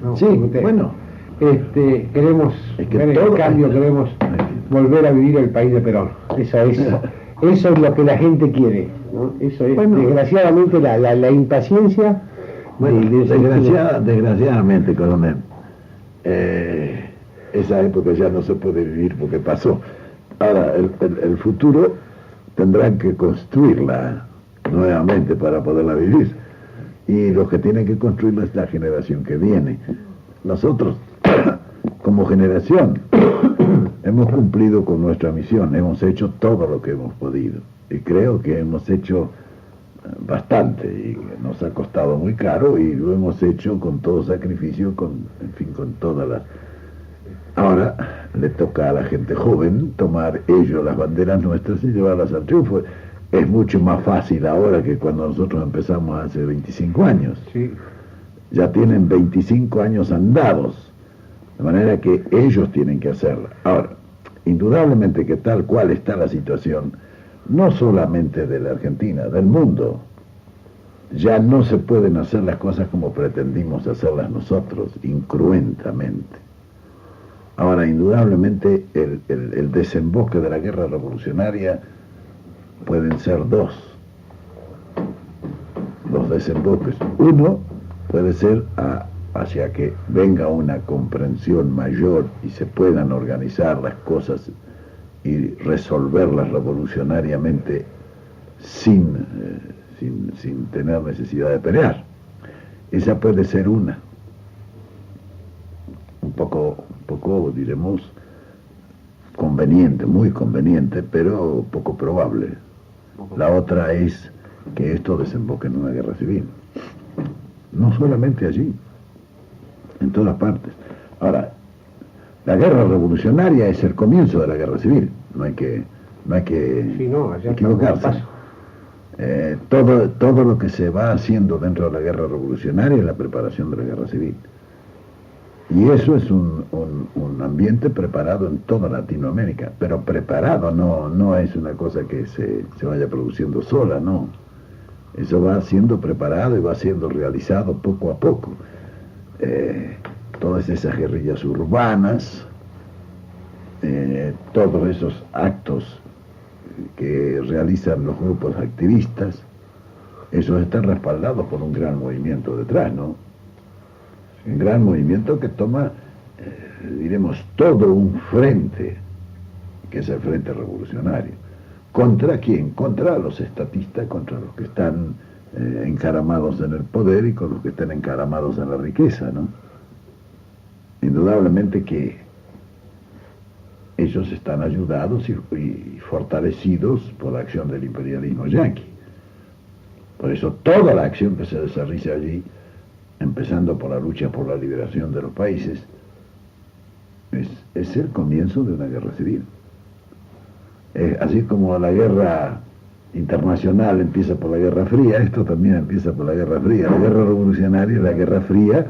S3: ¿no?
S2: Sí,
S3: Usted,
S2: bueno.
S3: Queremos
S2: Es que
S3: ver el
S2: todo-
S3: cambio, queremos volver a vivir el país de Perón. Eso es lo que la gente quiere, ¿no? Eso es,
S2: Bueno.
S3: desgraciadamente, la impaciencia.
S2: Bueno,
S3: de-
S2: desgraciadamente, coronel, esa época ya no se puede vivir porque pasó. Ahora, el futuro tendrán que construirla nuevamente para poderla vivir. Y los que tienen que construirla es la generación que viene. Nosotros, como generación, hemos cumplido con nuestra misión, hemos hecho todo lo que hemos podido. Y creo que hemos hecho bastante y nos ha costado muy caro y lo hemos hecho con todo sacrificio, con todas las... Ahora le toca a la gente joven tomar ellos las banderas nuestras y llevarlas al triunfo. Es mucho más fácil ahora que cuando nosotros empezamos hace 25 años.
S3: Sí.
S2: Ya tienen 25 años andados, de manera que ellos tienen que hacerla. Ahora, indudablemente que tal cual está la situación, no solamente de la Argentina, del mundo, ya no se pueden hacer las cosas como pretendimos hacerlas nosotros, incruentamente. Ahora, indudablemente, el desemboque de la guerra revolucionaria pueden ser dos desemboques. Uno puede ser hacia que venga una comprensión mayor y se puedan organizar las cosas y resolverlas revolucionariamente sin tener necesidad de pelear. Esa puede ser una. Un poco diremos, conveniente, muy conveniente, pero poco probable. La otra es que esto desemboque en una guerra civil. No solamente allí, en todas partes. Ahora, la guerra revolucionaria es el comienzo de la guerra civil. No hay que
S3: Sí, no, allá
S2: equivocarse.
S3: paso.
S2: Todo lo que se va haciendo dentro de la guerra revolucionaria es la preparación de la guerra civil. Y eso es un ambiente preparado en toda Latinoamérica, pero preparado no es una cosa que se vaya produciendo sola, no. Eso va siendo preparado y va siendo realizado poco a poco. Todas esas guerrillas urbanas, todos esos actos que realizan los grupos activistas, esos están respaldados por un gran movimiento detrás, ¿no? Un gran movimiento que toma, diremos, todo un frente, que es el frente revolucionario. ¿Contra quién? Contra los estatistas, contra los que están encaramados en el poder y con los que están encaramados en la riqueza, ¿no? Indudablemente que ellos están ayudados y fortalecidos por la acción del imperialismo yanqui. Por eso toda la acción que se desarrolla allí, empezando por la lucha por la liberación de los países, es el comienzo de una guerra civil. Así como la guerra internacional empieza por la Guerra Fría, esto también empieza por la Guerra Fría. La guerra revolucionaria es la Guerra Fría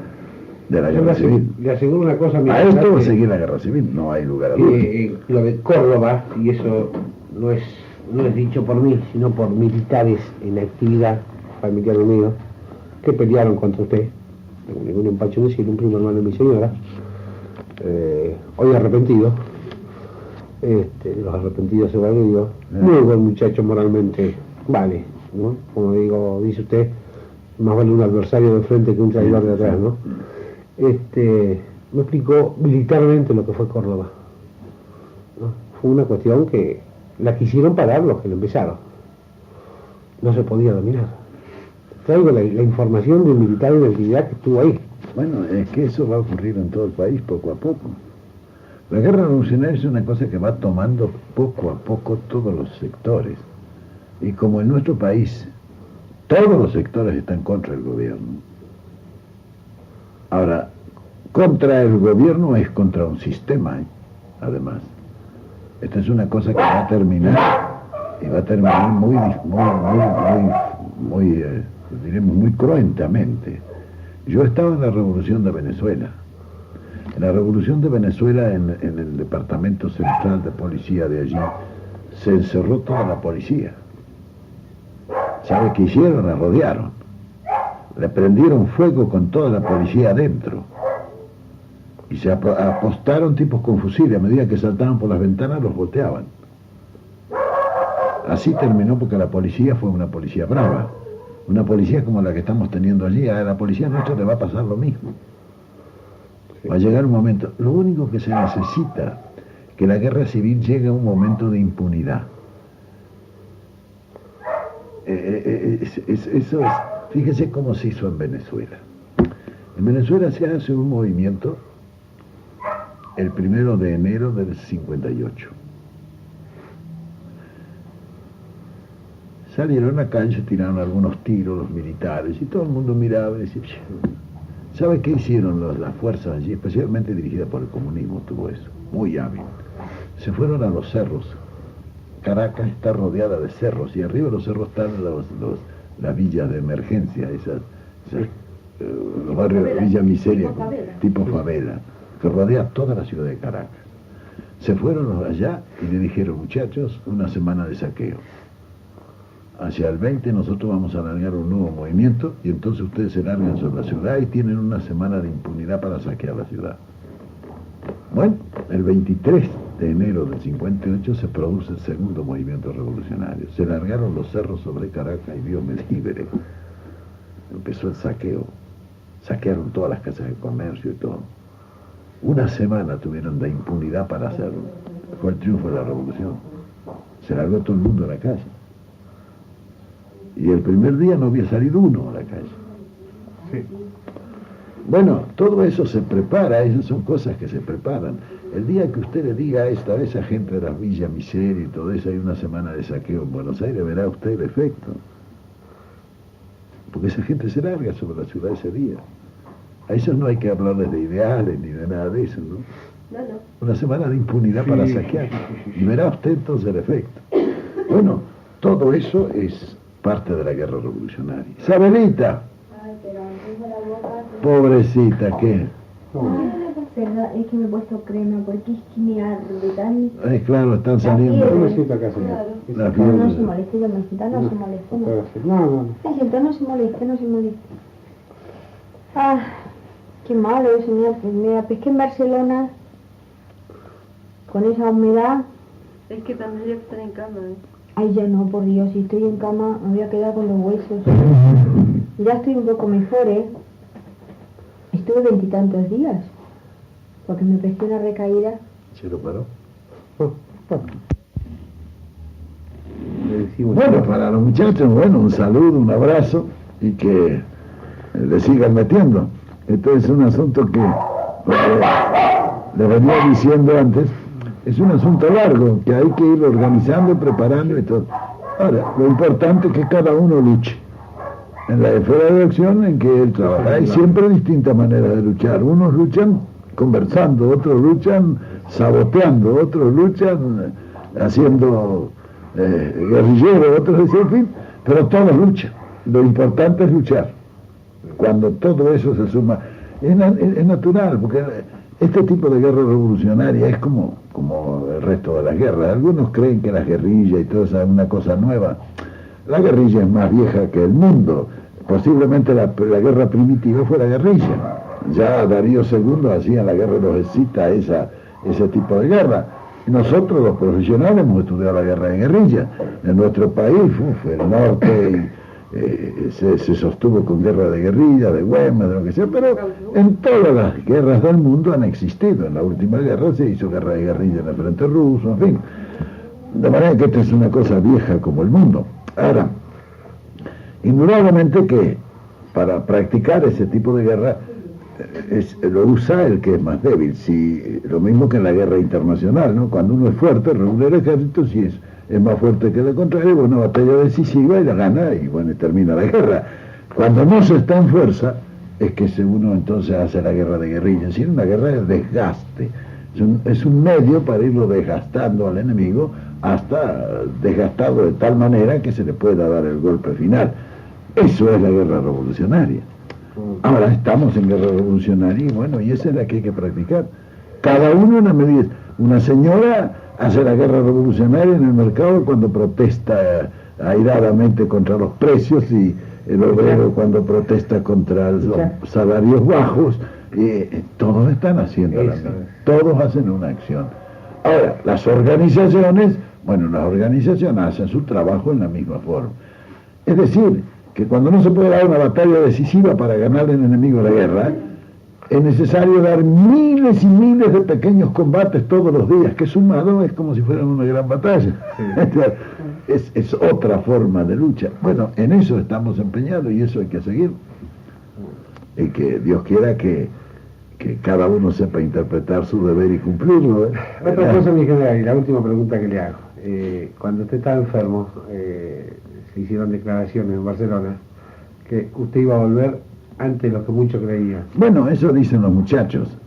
S2: de la Guerra Civil.
S3: Le aseguro una cosa,
S2: A esto va a seguir la Guerra Civil, no hay lugar a dudas.
S3: Lo de Córdoba, y eso no es dicho por mí, sino por militares en actividad, familiares míos, que pelearon contra usted, tengo ningún empacho en decir, un primo hermano de mi señora, hoy arrepentido. Los arrepentidos se van, y digo, muy buen muchacho moralmente, vale, ¿no? Como dice usted, más vale un adversario de frente que un traidor de atrás, ¿no? Me explicó militarmente lo que fue Córdoba, ¿no? Fue una cuestión que la quisieron parar los que lo empezaron, no se podía dominar. Traigo la información de un militar en actividad que estuvo ahí.
S2: Bueno, es que eso va a ocurrir en todo el país poco a poco. La guerra revolucionaria es una cosa que va tomando poco a poco todos los sectores. Y como en nuestro país todos los sectores están contra el gobierno. Ahora, contra el gobierno es contra un sistema, además. Esta es una cosa que va a terminar, y va a terminar diremos, muy cruentamente. Yo estaba en la Revolución de Venezuela. En la Revolución de Venezuela, en el Departamento Central de Policía de allí, se encerró toda la policía. ¿Sabe qué hicieron? La rodearon. Le prendieron fuego con toda la policía adentro. Y se apostaron tipos con fusiles. A medida que saltaban por las ventanas, los volteaban. Así terminó, porque la policía fue una policía brava. Una policía como la que estamos teniendo allí. A la policía nuestra le va a pasar lo mismo. Va a llegar un momento. Lo único que se necesita, que la guerra civil llegue a un momento de impunidad. Eso es. Fíjese cómo se hizo en Venezuela. En Venezuela se hace un movimiento el 1 de enero del 58. Salieron a la calle, se tiraron algunos tiros los militares y todo el mundo miraba y decía, ¿sabe qué hicieron las fuerzas allí? Especialmente dirigidas por el comunismo, tuvo eso, muy hábil. Se fueron a los cerros. Caracas está rodeada de cerros y arriba de los cerros están las villas de emergencia, los barrios de Villa Miseria, tipo favela, que rodea toda la ciudad de Caracas. Se fueron allá y le dijeron, muchachos, una semana de saqueo. Hacia el 20 nosotros vamos a largar un nuevo movimiento y entonces ustedes se largan sobre la ciudad y tienen una semana de impunidad para saquear la ciudad. Bueno, el 23 de enero del 58 se produce el segundo movimiento revolucionario. Se largaron los cerros sobre Caracas y Dios me libre. Empezó el saqueo. Saquearon todas las casas de comercio y todo. Una semana tuvieron de impunidad para hacerlo. Fue el triunfo de la revolución. Se largó todo el mundo a la calle. Y el primer día no había salido uno a la calle.
S3: Sí.
S2: Bueno, todo eso se prepara, esas son cosas que se preparan. El día que usted le diga a esa gente de las Villa Miseria y todo eso, hay una semana de saqueo en Buenos Aires, verá usted el efecto. Porque esa gente se larga sobre la ciudad ese día. A ellos no hay que hablarles de ideales ni de nada de eso, ¿no?
S4: No.
S2: Una semana de impunidad para saquear. Y verá usted entonces el efecto. Bueno, todo eso es parte de la guerra revolucionaria. Isabelita.
S5: Ay, pero antes de la boca...
S2: Pobrecita, ¿qué?
S5: Perdón, es que me he puesto crema porque es que me arde tan...
S2: Claro, están saliendo.
S3: Yo me siento acá, señor.
S2: La
S5: No,
S2: fiebre.
S5: no se moleste, yo me siento, no se moleste.
S3: No.
S5: Me siento, no se moleste, no se moleste. Ah, qué malo, señor. Pues mira, pues que en Barcelona, con esa humedad...
S4: Es que también ya están en cama, ¿eh?
S5: Ay, ya no, por Dios, si estoy en cama me voy a quedar con los huesos. Ya estoy un poco mejor, ¿eh? Estuve 20 y tantos días, porque me pesqué una recaída.
S2: ¿Se lo paró?
S3: decimos.
S2: Bueno, para los muchachos, bueno, un saludo, un abrazo y que le sigan metiendo. Esto es un asunto que, les venía diciendo antes, es un asunto largo, que hay que ir organizando, preparando y todo. Ahora, lo importante es que cada uno luche en la esfera de acción en que él trabaja. Hay siempre distintas maneras de luchar. Unos luchan conversando, otros luchan saboteando, otros luchan haciendo guerrilleros, otros en fin, pero todos luchan. Lo importante es luchar. Cuando todo eso se suma, es natural, porque este tipo de guerra revolucionaria es como el resto de las guerras. Algunos creen que las guerrillas y todo eso es una cosa nueva. La guerrilla es más vieja que el mundo. Posiblemente la guerra primitiva fue la guerrilla. Ya Darío II hacía la guerra de los escitas, ese tipo de guerra. Nosotros los profesionales hemos estudiado la guerra de guerrilla. En nuestro país, el norte se sostuvo con guerra de guerrilla, de Güemes, de lo que sea, pero en todas las guerras del mundo han existido. En la última guerra se hizo guerra de guerrilla en el frente ruso, en fin. De manera que esta es una cosa vieja como el mundo. Ahora, indudablemente que para practicar ese tipo de guerra lo usa el que es más débil. Lo mismo que en la guerra internacional, ¿no? Cuando uno es fuerte, reúne el ejército, si es más fuerte que el contrario, una batalla decisiva y la gana y bueno, y termina la guerra. Cuando no se está en fuerza, es que uno entonces hace la guerra de guerrilla. Es decir, una guerra de desgaste. Es un medio para irlo desgastando al enemigo hasta desgastarlo de tal manera que se le pueda dar el golpe final. Eso es la guerra revolucionaria. Ahora estamos en guerra revolucionaria y bueno, y esa es la que hay que practicar. Cada uno en la medida. Una señora hace la guerra revolucionaria en el mercado cuando protesta airadamente contra los precios, y el obrero cuando protesta contra los salarios bajos. Todos están haciendo la misma. Todos hacen una acción. Ahora, las organizaciones hacen su trabajo en la misma forma. Es decir, que cuando no se puede dar una batalla decisiva para ganar al enemigo la guerra, es necesario dar miles y miles de pequeños combates todos los días, que sumado es como si fueran una gran batalla. Sí. Es otra forma de lucha. Bueno, en eso estamos empeñados y eso hay que seguir. Y que Dios quiera que cada uno sepa interpretar su deber y cumplirlo.
S3: Otra cosa, mi general, y la última pregunta que le hago. Cuando usted estaba enfermo, se hicieron declaraciones en Barcelona que usted iba a volver antes de lo que muchos creían.
S2: Bueno, eso dicen los muchachos,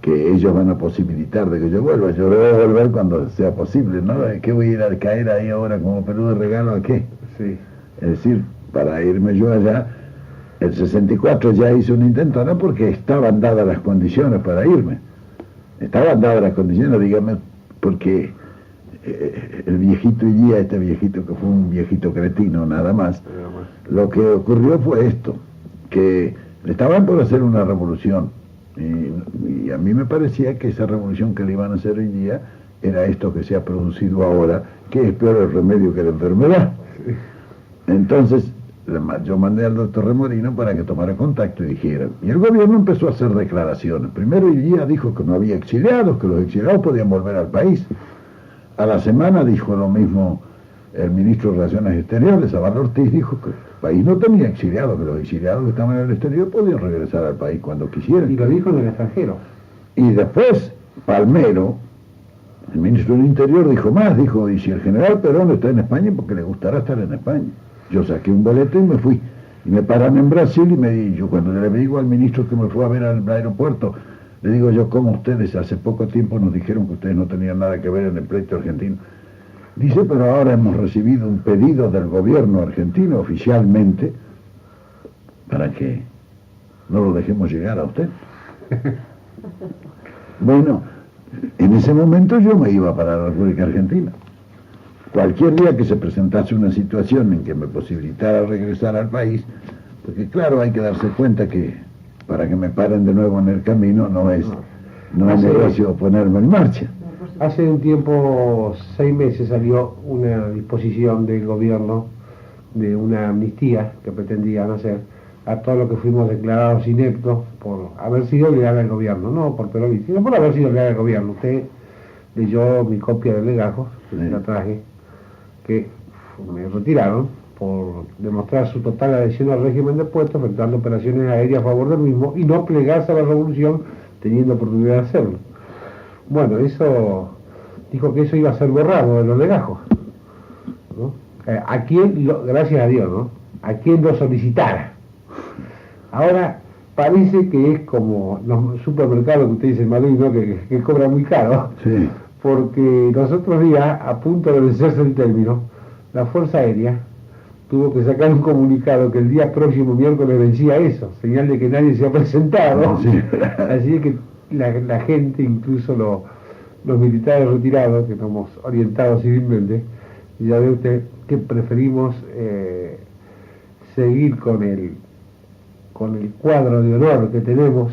S2: que ellos van a posibilitar de que yo vuelva. Yo debo volver cuando sea posible, ¿no? ¿Qué voy a ir a caer ahí ahora como Perú de regalo a qué?
S3: Sí.
S2: Es decir, para irme yo allá, el 64 ya hice un intento, no porque estaban dadas las condiciones para irme. Estaban dadas las condiciones, dígame, porque el viejito Illía, este viejito que fue un viejito cretino nada más, lo que ocurrió fue esto, que estaban por hacer una revolución y a mí me parecía que esa revolución que le iban a hacer hoy día era esto que se ha producido ahora, que es peor el remedio que la enfermedad. Entonces yo mandé al doctor Remorino para que tomara contacto y dijera, y el gobierno empezó a hacer declaraciones. Primero Illía dijo que no había exiliados, que los exiliados podían volver al país. A la semana dijo lo mismo el ministro de Relaciones Exteriores, Abad Ortiz, dijo que el país no tenía exiliados, que los exiliados que estaban en el exterior podían regresar al país cuando quisieran.
S3: Y lo dijo en el extranjero.
S2: Y después Palmero, el ministro del Interior, dijo, y si el general Perón está en España, porque le gustará estar en España. Yo saqué un boleto y me fui. Y me paran en Brasil y yo cuando le digo al ministro que me fue a ver al aeropuerto, le digo yo, ¿cómo ustedes hace poco tiempo nos dijeron que ustedes no tenían nada que ver en el pleito argentino? Dice, pero ahora hemos recibido un pedido del gobierno argentino oficialmente para que no lo dejemos llegar a usted. Bueno, en ese momento yo me iba para la República Argentina. Cualquier día que se presentase una situación en que me posibilitara regresar al país, porque claro, hay que darse cuenta que para que me paren de nuevo en el camino no es negocio ponerme en marcha.
S3: Hace un tiempo, 6 meses, salió una disposición del gobierno de una amnistía que pretendían hacer a todos los que fuimos declarados ineptos por haber sido leal al gobierno, no por peronismo, sino por haber sido leal al gobierno. Usted leyó mi copia de legajos, que la traje, que
S1: me retiraron por demostrar su total adhesión al régimen de puestos, efectuando operaciones aéreas a favor del mismo y no plegarse a la revolución teniendo oportunidad de hacerlo. Bueno, eso dijo que eso iba a ser borrado de los legajos, ¿no? A quien, gracias a Dios, ¿no? A quien lo solicitara. Ahora parece que es como los supermercados que usted dice en Madrid, ¿no? que cobra muy caro,
S2: Sí.
S1: porque los otros días, a punto de vencerse el término, la Fuerza Aérea tuvo que sacar un comunicado que el día próximo miércoles vencía eso, señal de que nadie se ha presentado.
S2: Sí.
S1: Así que la gente, incluso los militares retirados, que nos hemos orientado civilmente, ya ve usted que preferimos seguir con el cuadro de honor que tenemos,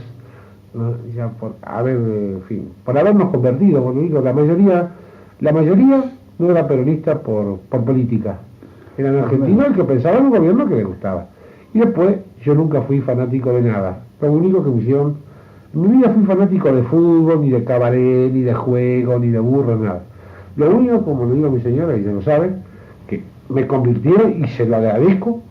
S1: ¿no? Ya por en fin, por habernos convertido, porque digo, la mayoría no era peronista por política, eran argentinos el que pensaba en un gobierno que les gustaba. Y después yo nunca fui fanático de nada. Lo único que me hicieron, en mi vida fui fanático de fútbol, ni de cabaret, ni de juego, ni de burro, nada. Lo único, como le digo a mi señora, y se lo sabe, que me convirtieron, y se lo agradezco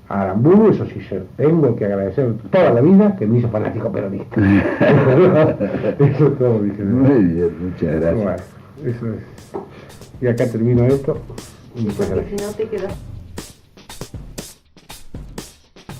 S1: a Aramburu, eso sí se tengo que agradecer toda la vida, que me hizo fanático peronista. Eso es todo, mi general.
S2: Muy bien, muchas gracias.
S1: Bueno, eso es. Y acá termino esto.
S4: Sí, porque si no te quedas...